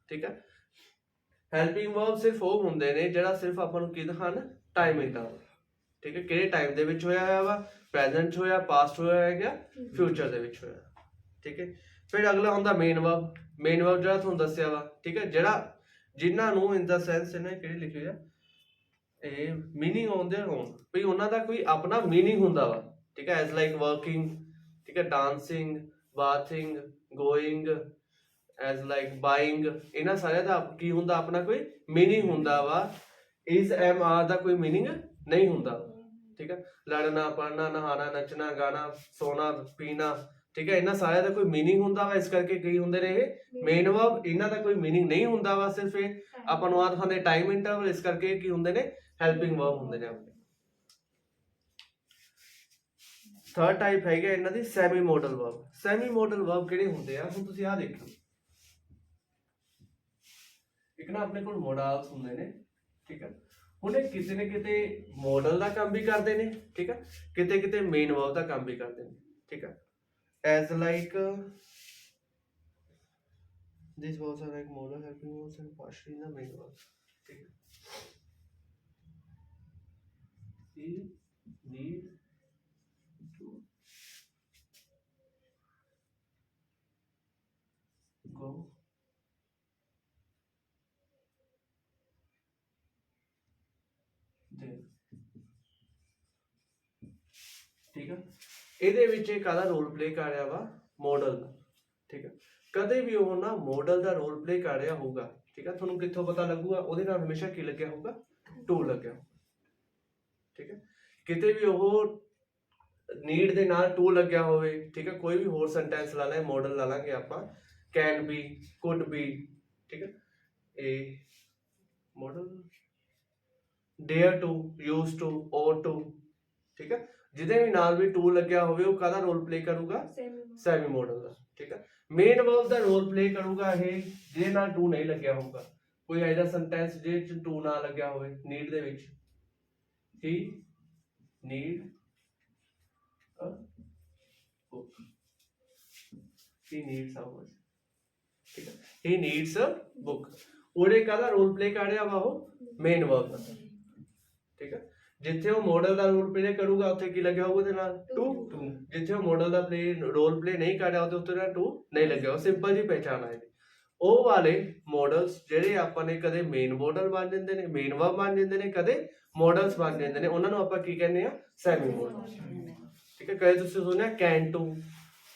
ਠੀਕ ਹੈ, ਹੈਲਪਿੰਗ ਵਰਬ ਸਿਰਫ ਉਹ ਹੁੰਦੇ ਨੇ ਜਿਹੜਾ ਸਿਰਫ ਆਪਾਂ ਨੂੰ ਕੀ ਦਿਖਾਣ, ਟਾਈਮਿੰਗ ਦਾ। ਠੀਕ ਹੈ, ਕਿਹੜੇ ਟਾਈਮ ਦੇ ਵਿੱਚ ਹੋਇਆ ਹੋਇਆ ਵਾ, ਪ੍ਰੈਜ਼ੈਂਟ ਹੋਇਆ, ਪਾਸਟ ਹੋਇਆ ਹੈਗਾ, ਫਿਊਚਰ ਦੇ ਵਿੱਚ ਹੋਇਆ। ਠੀਕ ਹੈ, ਫਿਰ ਅਗਲਾ ਹੁੰਦਾ ਮੇਨ ਵਰਬ। ਮੇਨ ਵਰਬ ਜਿਹੜਾ ਤੁਹਾਨੂੰ ਦੱਸਿਆ ਵਾ। ਠੀਕ ਹੈ, ਜਿਹੜਾ ਜਿਨ੍ਹਾਂ ਨੂੰ ਇਨ ਦਾ ਸੈਂਸ ਇਹਨੇ ਕਿਹੜੇ ਲਿਖੇ ਆ, ਇਹ ਮੀਨਿੰਗ ਆਉਂਦੇ ਹੋਣ ਵੀ ਉਹਨਾਂ ਦਾ ਕੋਈ ਆਪਣਾ ਮੀਨਿੰਗ ਹੁੰਦਾ ਵਾ। ਠੀਕ ਹੈ, ਐਜ਼ ਲਾਈਕ ਵਰਕਿੰਗ। ਠੀਕ ਹੈ, dancing, bathing, going, as like buying, ਇਹਨਾਂ ਸਾਰਿਆਂ ਦਾ ਕੀ ਹੁੰਦਾ, ਆਪਣਾ ਕੋਈ ਮੀਨਿੰਗ ਹੁੰਦਾ ਵਾ। ਇਜ਼, ਐਮ, ਆਰ ਦਾ ਕੋਈ ਮੀਨਿੰਗ ਨਹੀਂ ਹੁੰਦਾ। ਠੀਕ ਹੈ, ਲੜਨਾ, ਪੜ੍ਹਨਾ, ਨਹਾਣਾ, ਨੱਚਣਾ, ਗਾਣਾ, ਸੋਣਾ, ਪੀਣਾ, ਠੀਕ ਹੈ। ਇਹਨਾਂ ਸਾਰਿਆਂ ਦਾ ਕੋਈ ਮੀਨਿੰਗ ਹੁੰਦਾ ਵਾ, ਇਸ ਕਰਕੇ ਕੀ ਹੁੰਦੇ ਨੇ ਇਹ ਮੇਨ ਵਰਬ। ਇਹਨਾਂ ਦਾ ਕੋਈ ਮੀਨਿੰਗ ਨਹੀਂ ਹੁੰਦਾ ਵਾ, ਸਿਰਫ ਇਹ ਆਪਾਂ ਨੂੰ ਆ ਦਿਖਾਉਂਦੇ ਟਾਈਮ ਇੰਟਰਵਲ, ਇਸ ਕਰਕੇ ਇਹ ਕੀ ਹੁੰਦੇ ਨੇ ਹੈਲਪਿੰਗ ਵਰਬ ਹੁੰਦੇ ਨੇ ਆਪਣੇ। ਥਰਡ ਟਾਈਪ ਹੈਗਾ ਇਹਨਾਂ ਦੀ semi model verb. Semi model verb ਕਿਹੜੇ ਹੁੰਦੇ ਆ, ਹੁਣ ਤੁਸੀਂ ਆਹ ਦੇਖੋ, ਇੱਕ ਨਾ ਆਪਣੇ ਕੋਲ ਮੋਡਲਸ ਹੁੰਦੇ ਨੇ, ਠੀਕ ਹੈ। ਹੁਣ ਇਹ ਕਿਤੇ ਨਾ ਕਿਤੇ ਮੋਡਲ ਦਾ ਕੰਮ ਵੀ ਕਰਦੇ ਨੇ, ਠੀਕ ਹੈ, ਕਿਤੇ ਕਿਤੇ ਮੇਨ ਵਰਬ ਦਾ ਕੰਮ ਵੀ ਕਰਦੇ ਨੇ, ਠੀਕ ਹੈ। As like these verbs are like modal helping verbs and partially the main verbs, ठीक है। he need to go there, ठीक है। ਇਹਦੇ ਵਿੱਚ ਇਹ ਕਾਹਦਾ ਰੋਲ ਪਲੇ ਕਰ ਰਿਹਾ ਵਾ, ਮੋਡਲ ਦਾ, ਠੀਕ ਹੈ। ਕਦੇ ਵੀ ਉਹ ਨਾ ਮੋਡਲ ਦਾ ਰੋਲ ਪਲੇ ਕਰ ਰਿਹਾ ਹੋਊਗਾ, ਠੀਕ ਹੈ। ਤੁਹਾਨੂੰ ਕਿੱਥੋਂ ਪਤਾ ਲੱਗੂਗਾ, ਉਹਦੇ ਨਾਲ ਹਮੇਸ਼ਾ ਕੀ ਲੱਗਿਆ ਹੋਊਗਾ, ਟੂ ਲੱਗਿਆ ਹੋਊਗਾ, ਠੀਕ ਹੈ। ਕਿਤੇ ਵੀ ਉਹ ਨੀਡ ਦੇ ਨਾਲ ਟੂ ਲੱਗਿਆ ਹੋਵੇ, ਠੀਕ ਹੈ। ਕੋਈ ਵੀ ਹੋਰ ਸੈਂਟੈਂਸ ਲਾ ਲੈ, ਮੋਡਲ ਲਾ ਲਾਂਗੇ ਆਪਾਂ, ਕੈਨ ਬੀ, ਕੁਡ ਬੀ, ਠੀਕ ਹੈ। ਇਹ modal dare to, use to, ought to, ਠੀਕ ਹੈ। ਜਿਹਦੇ ਵੀ ਨਾਲ ਵੀ ਟੂ ਲੱਗਿਆ ਹੋਵੇ ਉਹ ਕਾਹਦਾ ਰੋਲ ਪਲੇ ਕਰੂਗਾ, ਸੈਮੀ ਮੋਡਲ ਦਾ, ਠੀਕ ਹੈ। ਮੇਨ ਵਰਬ ਦਾ ਰੋਲ ਪਲੇ ਕਰੂਗਾ ਇਹ ਜਿਹਦੇ ਨਾਲ ਟੂ ਨਹੀਂ ਲੱਗਿਆ ਹੋਊਗਾ। ਕੋਈ ਐਜਾ ਸੈਂਟੈਂਸ ਜਿਹਦੇ ਚ ਟੂ ਨਾ ਲੱਗਿਆ ਹੋਵੇ ਨੀਡ ਦੇ ਵਿੱਚ, he need a book, he needs a book, ਠੀਕ ਹੈ। ਹੀ ਨੀਡਸ ਅ ਬੁੱਕ, ਉਹਦੇ ਕਾਹਦਾ ਰੋਲ ਪਲੇ ਕਰ ਰਿਹਾ ਵਾ, ਉਹ ਮੇਨ ਵਰਬ ਦਾ, ਠੀਕ ਹੈ। ਜਿੱਥੇ ਉਹ ਮੋਡਲ ਦਾ ਰੋਲ ਪਲੇ ਕਰੂਗਾ ਉੱਥੇ ਕੀ ਲੱਗਿਆ ਹੋਊਗਾ ਉਹਦੇ ਨਾਲ ਟੂ। ਜਿੱਥੇ ਉਹ ਮੋਡਲ ਦਾ ਰੋਲ ਪਲੇ ਨਹੀਂ ਕਰ ਰਿਹਾ ਉੱਥੇ ਨਾਲ ਟੂ ਨਹੀਂ ਲੱਗਿਆ। ਉਹ ਸਿੰਪਲ ਜੀ ਪਹਿਚਾਨ ਹੈ। ਉਹ ਵਾਲੇ ਮੋਡਲਸ ਜਿਹੜੇ ਆਪਾਂ ਨੇ ਕਦੇ ਮੇਨ ਮੋਡਲ ਬਣ ਜਾਂਦੇ ਨੇ, ਮੇਨ ਵਰਬ ਬਣ ਜਾਂਦੇ ਨੇ, ਕਦੇ ਮੋਡਲਸ ਬਣ ਜਾਂਦੇ ਨੇ, ਉਹਨਾਂ ਨੂੰ ਆਪਾਂ ਕੀ ਕਹਿੰਦੇ ਆ, ਸੈਮੀ ਮੋਡਲ, ਠੀਕ ਹੈ। ਕਦੇ ਤੁਸੀਂ ਸੁਣਿਆ ਕੈਨ ਟੂ,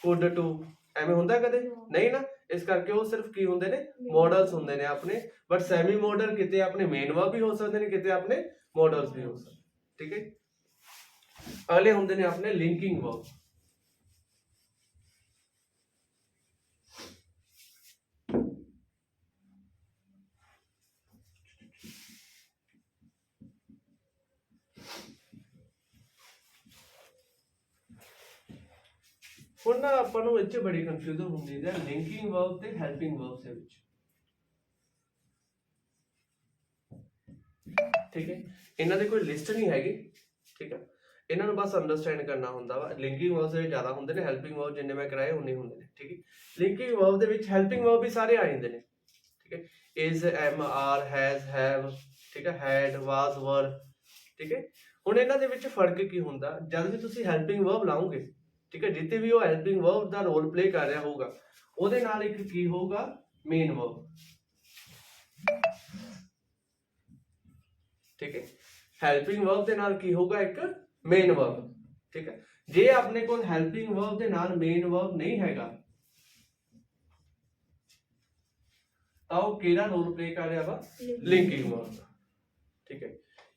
ਕੁਡ ਟੂ, ਐਵੇਂ ਹੁੰਦਾ ਕਦੇ ਨਹੀਂ ਨਾ। ਇਸ ਕਰਕੇ ਉਹ ਸਿਰਫ ਕੀ ਹੁੰਦੇ ਨੇ, ਮੋਡਲਸ ਹੁੰਦੇ ਨੇ ਆਪਣੇ। ਬਟ ਸੈਮੀ ਮੋਡਲ ਕਿਤੇ ਆਪਣੇ ਮੇਨ ਵਰਬ ਵੀ ਹੋ ਸਕਦੇ ਨੇ, ਕਿਤੇ ਆਪਣੇ ਮੋਡਲਸ ਵੀ ਹੋ ਸਕਦੇ, ठीक है। अगले होंगे ने अपने लिंकिंग वर्ब। ਹੁਣ ਨਾ ਆਪਾਂ ਨੂੰ ਇੱਥੇ ਬੜੀ ਕਨਫਿਊਜ਼ਨ ਹੁੰਦੀ ਹੈ ਲਿੰਕਿੰਗ ਵਰਬ ਤੇ ਹੈਲਪਿੰਗ ਵਰਬ ਦੇ ਵਿੱਚ, ਠੀਕ ਹੈ। ਇਹਨਾਂ ਦੀ ਕੋਈ ਲਿਸਟ ਨਹੀਂ ਹੈਗੀ, ਠੀਕ ਹੈ। ਇਹਨਾਂ ਨੂੰ ਬਸ ਅੰਡਰਸਟੈਂਡ ਕਰਨਾ ਹੁੰਦਾ ਵਾ। ਲਿੰਕਿੰਗ ਵਰਬਸ ਦੇ ਜ਼ਿਆਦਾ ਹੁੰਦੇ ਨੇ, ਹੈਲਪਿੰਗ ਵਰਬ ਜਿੰਨੇ ਮੈਂ ਕਰਾਏ ਉਨੇ ਹੁੰਦੇ ਨੇ, ਠੀਕ ਹੈ। ਲਿੰਕਿੰਗ ਵਰਬ ਦੇ ਵਿੱਚ ਹੈਲਪਿੰਗ ਵਰਬ ਵੀ ਸਾਰੇ ਆ ਜਾਂਦੇ ਨੇ, ਠੀਕ ਹੈ। Is, am, are, has, have, ਠੀਕ ਹੈ, ਹੈਡ, ਵਾਸ, ਵਰ, ਠੀਕ ਹੈ। ਹੁਣ ਇਹਨਾਂ ਦੇ ਵਿੱਚ ਫਰਕ ਕੀ ਹੁੰਦਾ, ਜਦ ਵੀ ਤੁਸੀਂ ਹੈਲਪਿੰਗ ਵਰਬ ਲਾਓਗੇ, ਠੀਕ ਹੈ, ਜਿੱਥੇ ਵੀ ਉਹ ਹੈਲਪਿੰਗ ਵਰਬ ਦਾ ਰੋਲ ਪਲੇ ਕਰ ਰਿਹਾ ਹੋਊਗਾ ਉਹਦੇ ਨਾਲ ਇੱਕ ਕੀ ਹੋਊਗਾ, ਮੇਨ ਵਰਬ, ठीक है। हेल्पिंग वर्ब ਦੇ ਨਾਲ ਕੀ ਹੋਊਗਾ, ਇੱਕ ਮੇਨ ਵਰਬ, ਠੀਕ ਹੈ। ਜੇ ਆਪਣੇ ਕੋਲ ਹੈਲਪਿੰਗ ਵਰਬ ਦੇ ਨਾਲ ਮੇਨ ਵਰਬ ਨਹੀਂ ਹੈਗਾ ਤਾਂ ਉਹ ਕਿਹੜਾ ਰੋਲ ਪਲੇ ਕਰ ਰਿਹਾ ਵਾ, ਲਿੰਕਿੰਗ ਵਰਬ ਦਾ, ਠੀਕ ਹੈ।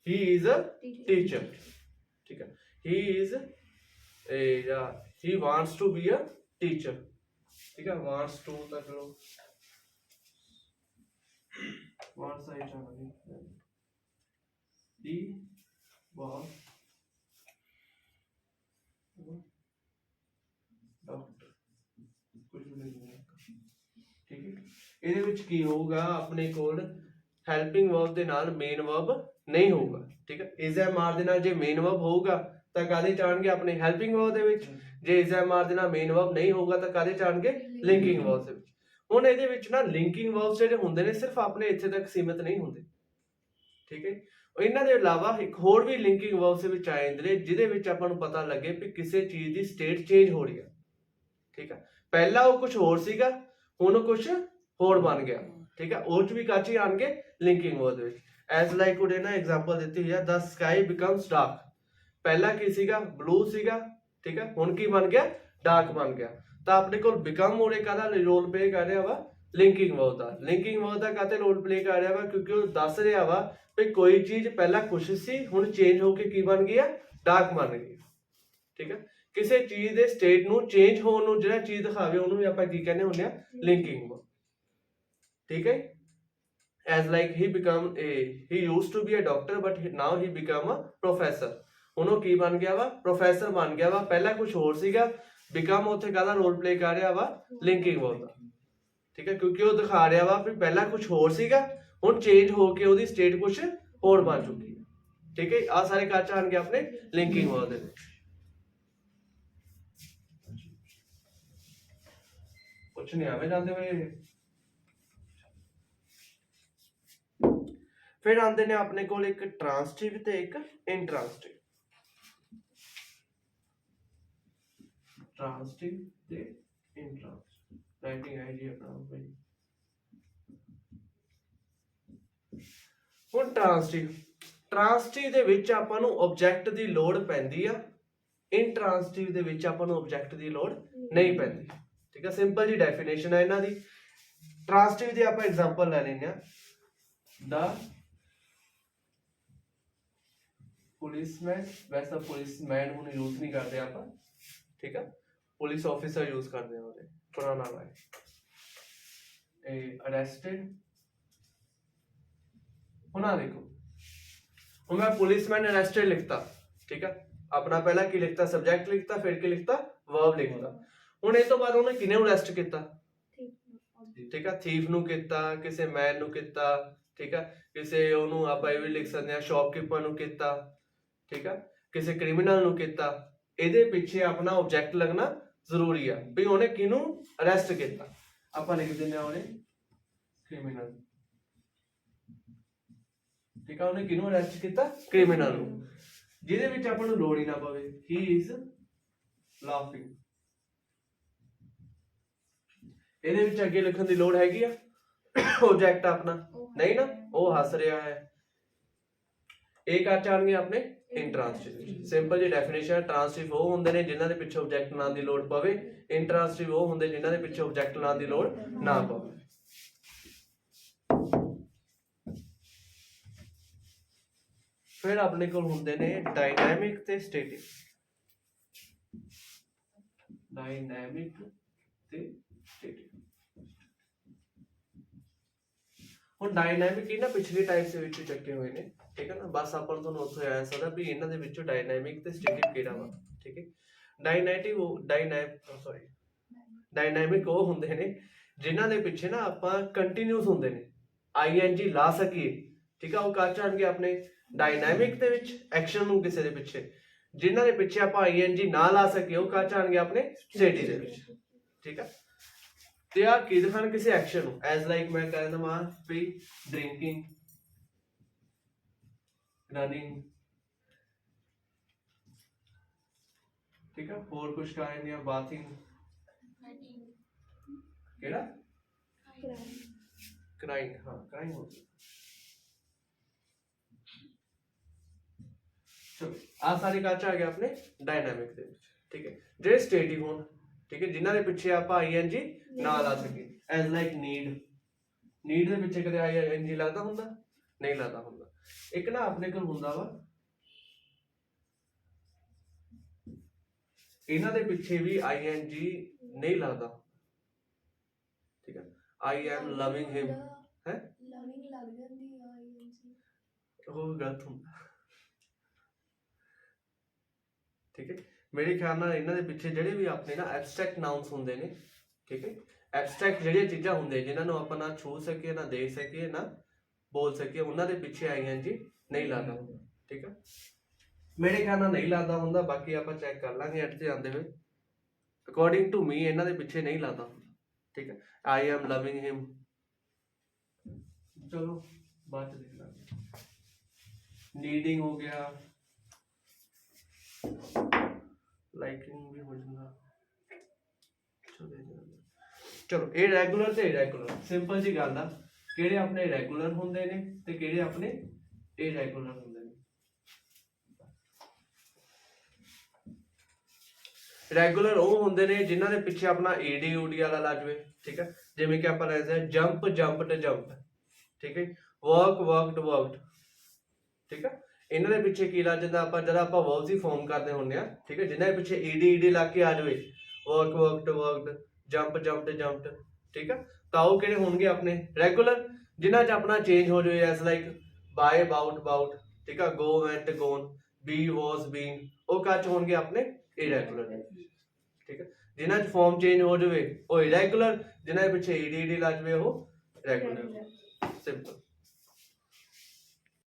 ਹੀ ਇਜ਼ ਅ ਟੀਚਰ, ਠੀਕ ਹੈ। ਹੀ is he wants to be a teacher, ठीक है। wants to ਤਾਂ ਚਲੋ wants the he he was doctor, कुछ भी नहीं है, ठीक है। ਇਹਦੇ ਵਿੱਚ ਕੀ ਹੋਊਗਾ, ਆਪਣੇ ਕੋਲ ਹੈਲਪਿੰਗ ਵਰਬ ਦੇ ਨਾਲ ਮੇਨ ਵਰਬ ਨਹੀਂ ਹੋਊਗਾ, ਠੀਕ ਹੈ। ਇਜ਼ ਐਮ ਆਰ ਦੇ ਨਾਲ ਜੇ ਮੇਨ ਵਰਬ ਹੋਊਗਾ ਤਾਂ ਕਾਹਦੇ ਚ ਆਣਗੇ, ਆਪਣੇ ਹੈਲਪਿੰਗ ਵਰਬ ਦੇ ਵਿੱਚ। ਜੇ ਇਜ਼ ਐਮ ਆਰ ਦੇ ਨਾਲ ਮੇਨ ਵਰਬ ਨਹੀਂ ਹੋਊਗਾ ਤਾਂ ਕਾਹਦੇ ਚ ਆਣਗੇ, ਲਿੰਕਿੰਗ ਵਰਬ ਦੇ ਵਿੱਚ। ਹੁਣ ਇਹਦੇ ਵਿੱਚ ਨਾ ਲਿੰਕਿੰਗ ਵਰਬਸ ਜਿਹੜੇ ਹੁੰਦੇ ਨੇ ਸਿਰਫ ਆਪਣੇ ਇੱਥੇ ਤੱਕ ਸੀਮਿਤ ਨਹੀਂ ਹੁੰਦੇ, ਠੀਕ ਹੈ। ਇਹਨਾਂ ਦੇ ਇਲਾਵਾ ਇੱਕ ਹੋਰ ਵੀ ਲਿੰਕਿੰਗ ਵਰਬਸ ਦੇ ਵਿੱਚ ਆ ਜਾਂਦੇ ਨੇ ਜਿਹਦੇ ਵਿੱਚ ਆਪਾਂ ਨੂੰ ਪਤਾ ਲੱਗੇ ਕਿ ਕਿਸੇ ਚੀਜ਼ ਦੀ ਸਟੇਟ ਚੇਂਜ ਹੋ ਰਹੀ ਹੈ, ਠੀਕ ਹੈ। ਪਹਿਲਾਂ ਉਹ ਕੁਝ ਹੋਰ ਸੀਗਾ, ਹੁਣ ਉਹ ਕੁਝ ਹੋਰ ਬਣ ਗਿਆ, ਠੀਕ ਹੈ। ਉਹ ਚ ਵੀ ਕਾਚੀ ਆਣਗੇ ਲਿੰਕਿੰਗ ਵਰਬ ਦੇ ਵਿੱਚ। ਐਸ ਲਾਈਕ ਉਹਦੇ ਨਾ ਐਗਜ਼ਾਮਪਲ ਦਿੱਤੀ ਹੋਈ ਹੈ, ਦ ਸਕਾਈ ਬਿਕਮਸ ਡਾਰਕ। ਪਹਿਲਾਂ ਕੀ ਸੀਗਾ, ਬਲੂ ਸੀਗਾ, ਠੀਕ ਹੈ। ਹੁਣ ਕੀ ਬਣ ਗਿਆ, ਡਾਰਕ ਬਣ ਗਿਆ। ਤਾਂ ਆਪਣੇ ਕੋਲ ਬਿਕਮ ਉਹਦੇ ਕਾਹਦਾ ਰੋਲ ਪਲੇ ਕਰ ਰਿਹਾ ਵਾ, ਲਿੰਕਿੰਗ ਵਰਬ ਦਾ। ਲਿੰਕਿੰਗ ਵਰਬ ਦਾ ਕਾਹਤੇ ਰੋਲ ਪਲੇ ਕਰ ਰਿਹਾ ਵਾ, ਕਿਉਂਕਿ ਉਹ ਦੱਸ ਰਿਹਾ ਵਾ ਵੀ ਕੋਈ ਚੀਜ਼ ਪਹਿਲਾਂ ਕੁਛ ਸੀ, ਹੁਣ ਚੇਂਜ ਹੋ ਕੇ ਕੀ ਬਣ ਗਈ ਆ, ਡਾਰਕ ਬਣ ਗਈ, ਠੀਕ ਹੈ। ਕਿਸੇ ਚੀਜ਼ ਦੇ ਸਟੇਟ ਨੂੰ ਚੇਂਜ ਹੋਣ ਨੂੰ ਜਿਹੜਾ ਚੀਜ਼ ਦਿਖਾਵੇ ਉਹਨੂੰ ਵੀ ਆਪਾਂ ਕੀ ਕਹਿੰਦੇ ਹੁੰਦੇ ਆ, ਲਿੰਕਿੰਗ ਵਰਬ। ਠੀਕ ਹੈ, as like he used to be a doctor but now he become a professor। ਹੁਣ ਉਹ ਕੀ ਬਣ ਗਿਆ ਵਾ, ਪ੍ਰੋਫੈਸਰ ਬਣ ਗਿਆ ਵਾ, ਪਹਿਲਾਂ ਕੁਝ ਹੋਰ ਸੀਗਾ। become ਉੱਥੇ ਕਾਹਦਾ ਰੋਲ ਪਲੇ ਕਰ ਰਿਹਾ ਵਾ, ਲਿੰਕਿੰਗ ਵਰਬ ਦਾ। ਠੀਕ ਹੈ, ਕਿਉਂਕਿ ਉਹ ਦਿਖਾ ਰਿਹਾ ਵਾ ਵੀ ਪਹਿਲਾਂ ਕੁਝ ਹੋਰ ਸੀਗਾ, ਹੁਣ ਚੇਂਜ ਹੋ ਕੇ ਉਹਦੀ ਸਟੇਟ ਕੁਝ ਹੋਰ ਬਣ ਚੁੱਕੀ ਹੈ। ਠੀਕ ਹੈ, ਆ ਸਾਰੇ ਕਾਚ ਆਣਗੇ ਆਪਣੇ ਲਿੰਕਿੰਗ ਵਰਬ ਦੇ ਵਿੱਚ। ਕੁਝ ਨਹੀਂ ਆਵੇ ਜਾਂਦੇ ਹੋਏ। फिर आते ने अपने को एक ट्रांसटिव ते एक इंट्रांसटिव। ट्रांसटिव ते इंट्रांसटिव राइटिंग है जी अपना भाई। ਹੁਣ ट्रांसटिव ਦੇ ਵਿੱਚ ਆਪਾਂ ਨੂੰ ਆਬਜੈਕਟ ਦੀ ਲੋੜ ਪੈਂਦੀ ਆ, ਇੰਟ੍ਰਾਂਸਟਿਵ ਦੇ ਵਿੱਚ ਆਪਾਂ ਨੂੰ ਆਬਜੈਕਟ ਦੀ ਲੋੜ ਨਹੀਂ ਪੈਂਦੀ। ਠੀਕ ਹੈ, ਸਿੰਪਲ ਜੀ ਡੈਫੀਨੇਸ਼ਨ ਹੈ ਇਹਨਾਂ ਦੀ। ट्रांसटिव ਦੀ ਆਪਾਂ ਐਗਜ਼ਾਮਪਲ ਲੈ ਲੈਂਦੇ ਆ, ਦਾ ਪੁਲਿਸਮੈਨ। ਵੈਸੇ ਪੁਲਿਸਮੈਨ ਹੁਣ ਯੂਜ਼ ਨਹੀਂ ਕਰਦੇ ਆਪਾਂ, ਠੀਕ ਹੈ, ਪੁਲਿਸ ਆਫੀਸਰ ਯੂਜ਼ ਕਰਦੇ ਆ, ਉਹਦੇ ਪੁਰਾਣਾ ਵਾ ਇਹ। ਅਰੈਸਟਡ, ਹੁਣ ਆ ਦੇਖੋ, ਹੁਣ ਮੈਂ ਪੁਲਿਸਮੈਨ ਅਰੈਸਟਡ ਲਿਖਤਾ। ਠੀਕ ਹੈ, ਆਪਣਾ ਪਹਿਲਾਂ ਕੀ ਲਿਖਤਾ, ਸਬਜੈਕਟ ਲਿਖਤਾ, ਫਿਰ ਕੀ ਲਿਖਤਾ, ਵਰਬ ਲਿਖਤਾ। ਹੁਣ ਇਹ ਤੋਂ ਬਾਅਦ ਉਹਨੇ ਕਿਹਨੇ ਅਰੈਸਟ ਕੀਤਾ, ਠੀਕ ਹੈ, ਥੀਫ ਨੂੰ ਕੀਤਾ, ਕਿਸੇ ਮੈਨ ਨੂੰ ਕੀਤਾ, ਠੀਕ ਹੈ, ਕਿਸੇ ਉਹਨੂੰ ਆਪਾਂ ਇਹ ਵੀ ਲਿਖ ਸਕਦੇ ਆ ਸ਼ੌਪਕੀਪਰ ਨੂੰ ਕੀਤਾ, ਠੀਕ ਹੈ, ਕਿਸੇ ਕ੍ਰਿਮੀਨਲ ਨੂੰ ਕੀਤਾ। ਇਹਦੇ ਪਿੱਛੇ ਆਪਣਾ ਆਬਜੈਕਟ ਲੱਗਣਾ ਜ਼ਰੂਰੀ ਆ ਵੀ ਉਹਨੇ ਕਿਹਨੂੰ ਅਰੈਸਟ ਕੀਤਾ। ਆਪਾਂ ਲਿਖ ਦਿੰਦੇ ਆ ਉਹਨੇ ਕ੍ਰਿਮੀਨਲ। ਠੀਕ ਆ, ਉਹਨੇ ਕਿਹਨੂੰ ਅਰੈਸਟ ਕੀਤਾ, ਕ੍ਰਿਮੀਨਲ ਨੂੰ, ਜਿਹਦੇ ਵਿੱਚ ਆਪਾਂ ਨੂੰ ਲੋੜ ਹੀ ਨਾ ਪਵੇ, ਹੀ ਇਜ਼ ਲਾਫਿੰਗ। ਇਹਦੇ ਵਿੱਚ ਅੱਗੇ ਲਿਖਣ ਦੀ ਲੋੜ ਹੈਗੀ ਆ ਆਬਜੈਕਟ ਆਪਣਾ, ਨਹੀਂ ਨਾ, ਉਹ ਹੱਸ ਰਿਹਾ ਹੈ। ਇਹ ਕਾਚ ਆਣਗੇ ਆਪਣੇ ਇੰਟ੍ਰਾਂਸਟਿਵ। ਸਿੰਪਲ ਜੀ ਡੈਫੀਨੇਸ਼ਨ ਹੈ। ਟ੍ਰਾਂਸਟਿਵ ਉਹ ਹੁੰਦੇ ਨੇ ਜਿਨ੍ਹਾਂ ਦੇ ਪਿੱਛੇ ਆਬਜੈਕਟ ਨਾਂ ਦੀ ਲੋੜ ਪਵੇ, ਇੰਟ੍ਰਾਂਸਟਿਵ ਉਹ ਹੁੰਦੇ ਜਿਨ੍ਹਾਂ ਦੇ ਪਿੱਛੇ ਆਬਜੈਕਟ ਨਾਂ ਦੀ ਲੋੜ ਨਾ ਪਵੇ। ਫਿਰ ਆਪਣੇ ਕੋਲ ਹੁੰਦੇ ਨੇ ਡਾਇਨਾਮਿਕ ਤੇ ਸਟੈਟਿਕ। ਡਾਇਨਾਮਿਕ ਤੇ ਸਟੈਟਿਕ। ਹੁਣ ਡਾਇਨਾਮਿਕ ਹੀ ਨਾ ਪਿਛਲੀ ਟਾਈਪਸ ਦੇ ਵਿੱਚ ਚੱਕੇ ਹੋਏ ਨੇ, ਠੀਕ ਹੈ ਨਾ, ਬਸ ਆਪਾਂ ਨੂੰ ਤੁਹਾਨੂੰ ਉੱਥੇ ਆਇਆ ਸਕਦਾ ਵੀ ਇਹਨਾਂ ਦੇ ਵਿੱਚੋਂ ਡਾਇਨਾਮਿਕ ਤੇ ਸਟੈਟਿਕ ਕਿਹੜਾ ਵਾ। ਠੀਕ ਹੈ, ਡਾਇਨਾਮਿਕ ਉਹ ਹੁੰਦੇ ਨੇ ਜਿਨ੍ਹਾਂ ਦੇ ਪਿੱਛੇ ਨਾ ਆਪਾਂ ਕੰਟੀਨਿਊਸ ਹੁੰਦੇ ਨੇ, ਆਈਐਨਜੀ ਲਾ ਸਕੀਏ। ਠੀਕ ਆ, ਉਹ ਕਾਚ ਆਣਗੇ ਆਪਣੇ ਡਾਇਨਾਮਿਕ ਦੇ ਵਿੱਚ ਐਕਸ਼ਨ ਨੂੰ ਕਿਸੇ ਦੇ ਪਿੱਛੇ, ਜਿਨ੍ਹਾਂ ਦੇ ਪਿੱਛੇ ਆਪਾਂ ਆਈਐਨਜੀ ਨਾ ਲਾ ਸਕੀਏ ਉਹ ਕਾਚ ਆਣਗੇ ਆਪਣੇ ਸਟੈਟਿਕ ਦੇ ਵਿੱਚ। ਠੀਕ ਆ, ਤੇ ਆ ਕੀ ਦਿਖਾਣ ਕਿਸੇ ਐਕਸ਼ਨ ਨੂੰ, ਐਜ਼ ਲਾਈਕ ਮੈਂ ਕਹਿ ਦਵਾਂ ਵੀ ਡਰਿੰਕਿੰਗ, ਰਨਿੰਗ, ਠੀਕ ਆ, ਹੋਰ ਕੁਝ ਕਹਿ ਨਹੀਂ ਆ, ਬਾਥਿੰਗ, ਕਿਹੜਾ ਕ੍ਰਾਈਮ, ਹਾਂ ਕ੍ਰਾਈਮ ਹੋ ਗਿਆ। ਚਲੋ ਆ ਸਾਰੇ ਕਾਚ ਆ ਗਿਆ ਆਪਣੇ ਡਾਇਨਾਮਿਕ ਦੇ ਵਿੱਚ। ਠੀਕ ਹੈ, ਜਿਹੜੇ ਸਟੇਟਿਕ ਹੋਣ, ਠੀਕ ਹੈ, ਜਿਨ੍ਹਾਂ ਦੇ ਪਿੱਛੇ ਆਪਾਂ ਆਈਐਨਜੀ ਨਾ ਲਾ ਸਕੀਏ, ਐਜ਼ ਲਾਈਕ ਨੀਡ। ਨੀਡ ਦੇ ਪਿੱਛੇ ਕਦੇ ਆਈਐਨਜੀ ਲੱਗਦਾ ਹੁੰਦਾ, ਨਹੀਂ ਲੱਗਦਾ ਹੁੰਦਾ। ਇੱਕ ਨਾ ਆਪਣੇ ਕੋਲ ਹੁੰਦਾ ਵਾ, ਇਹਨਾਂ ਦੇ ਪਿੱਛੇ ਵੀ ਆਈਐਨਜੀ ਨਹੀਂ ਲੱਗਦਾ। ਠੀਕ ਹੈ, ਆਈ ਐਮ ਲਵਿੰਗ ਹਿਮ ਹੈ, ਲਵਿੰਗ ਲੱਗ ਜਾਂਦੀ ਆ ਆਈਐਨਜੀ, ਉਹ ਗਲਤ ਹੁੰਦਾ। ਠੀਕ ਹੈ, ਮੇਰੇ ਖਿਆਲ ਨਾਲ ਇਹਨਾਂ ਦੇ ਪਿੱਛੇ ਜਿਹੜੇ ਵੀ ਆਪਣੇ ਨਾ ਐਬਸਟ੍ਰੈਕਟ ਨਾउन्स ਹੁੰਦੇ ਨੇ, ਠੀਕ ਹੈ, ਐਬਸਟ੍ਰੈਕਟ ਜਿਹੜੀਆਂ ਚੀਜ਼ਾਂ ਹੁੰਦੇ ਜਿਨ੍ਹਾਂ ਨੂੰ ਆਪਾਂ ਨਾ ਛੂ ਸਕੀਏ, ਨਾ ਦੇਖ ਸਕੀਏ, ਨਾ ਬੋਲ ਸਕੀਏ, ਉਹਨਾਂ ਦੇ ਪਿੱਛੇ ਆਈਐਨਜੀ ਨਹੀਂ ਲੱਗਦਾ ਹੁੰਦਾ। ਠੀਕ ਹੈ, ਮੇਰੇ ਖਿਆਲ ਨਾਲ ਨਹੀਂ ਲੱਗਦਾ ਹੁੰਦਾ, ਬਾਕੀ ਆਪਾਂ ਚੈੱਕ ਕਰ ਲਾਂਗੇ ਐਟ ਤੇ ਆਉਂਦੇ ਹੋਏ। ਅਕੋਰਡਿੰਗ ਟੂ ਮੀ ਇਹਨਾਂ ਦੇ ਪਿੱਛੇ ਨਹੀਂ ਲੱਗਦਾ ਹੁੰਦਾ। ਠੀਕ ਹੈ, ਆਈ ਐਮ ਲਵਿੰਗ ਹਿਮ, ਚਲੋ ਬਾਅਦ ਚ ਦੇਖ ਲਾਂਗੇ। ਨੀਡਿੰਗ ਹੋ ਗਿਆ, ਲਾਈਕਿੰਗ ਵੀ ਹੋ ਜਾਂਦਾ। ਚਲੋ ਇਹ ਰੈਗੂਲਰ ਤੇ ਇਰੈਗੂਲਰ, ਸਿੰਪਲ ਜੀ ਗੱਲ ਆ, ਕਿਹੜੇ ਆਪਣੇ ਰੈਗੂਲਰ ਹੁੰਦੇ ਨੇ ਤੇ ਕਿਹੜੇ ਆਪਣੇ ਇਰੈਗੂਲਰ ਹੁੰਦੇ ਨੇ। ਰੈਗੂਲਰ ਉਹ ਹੁੰਦੇ ਨੇ ਜਿਨ੍ਹਾਂ ਦੇ ਪਿੱਛੇ ਆਪਣਾ ਏਡੀ ਊਡੀ ਵਾਲਾ ਲੱਗ ਜਵੇ। ਠੀਕ ਹੈ, ਜਿਵੇਂ ਕਿ ਆਪਾਂ ਲੈਂਦੇ ਹਾਂ ਜੰਪ ਜੰਪਡ ਜੰਪ, ਠੀਕ ਹੈ, ਵਰਕ ਵਰਕਡ ਵਰਕਡ। ਠੀਕ ਹੈ, ਇਹਨਾਂ ਦੇ ਪਿੱਛੇ ਕੀ ਲੱਗ ਜਾਂਦਾ, ਆਪਾਂ ਜਦੋਂ ਆਪਾਂ ਵਰਬਸ ਹੀ ਫਾਰਮ ਕਰਦੇ ਹੁੰਦੇ ਆ, ਠੀਕ ਹੈ, ਜਿਨ੍ਹਾਂ ਦੇ ਪਿੱਛੇ ਈਡੀ ਲੱਗ ਕੇ ਆ ਜਾਵੇ, ਵਰਕ ਵਰਕਡ ਵਰਕਡ, ਜੰਪ ਜੰਪਡ ਜੰਪਡ, ਠੀਕ ਆ, ਤਾਂ ਉਹ ਕਿਹੜੇ ਹੋਣਗੇ ਆਪਣੇ ਰੈਗੂਲਰ। ਜਿਨ੍ਹਾਂ 'ਚ ਆਪਣਾ ਚੇਂਜ ਹੋ ਜਾਵੇ as like by about about, ਠੀਕ ਆ, ਗੋ ਵੈਂਟ ਗੋਨ, ਬੀ ਵਾਸ ਬੀਨ, ਉਹ ਕਾਚ ਹੋਣਗੇ ਆਪਣੇ ਇਰੈਗੂਲਰ, ਠੀਕ ਹੈ। ਜਿਨ੍ਹਾਂ 'ਚ ਫਾਰਮ ਚੇਂਜ ਹੋ ਜਾਵੇ ਉਹ ਇਰੈਗੂਲਰ, ਜਿਨ੍ਹਾਂ ਦੇ ਪਿੱਛੇ ਈਡੀ ਲੱਗ ਜਾਵੇ ਉਹ ਰੈਗੂਲਰ। ਸਿੰਪਲ।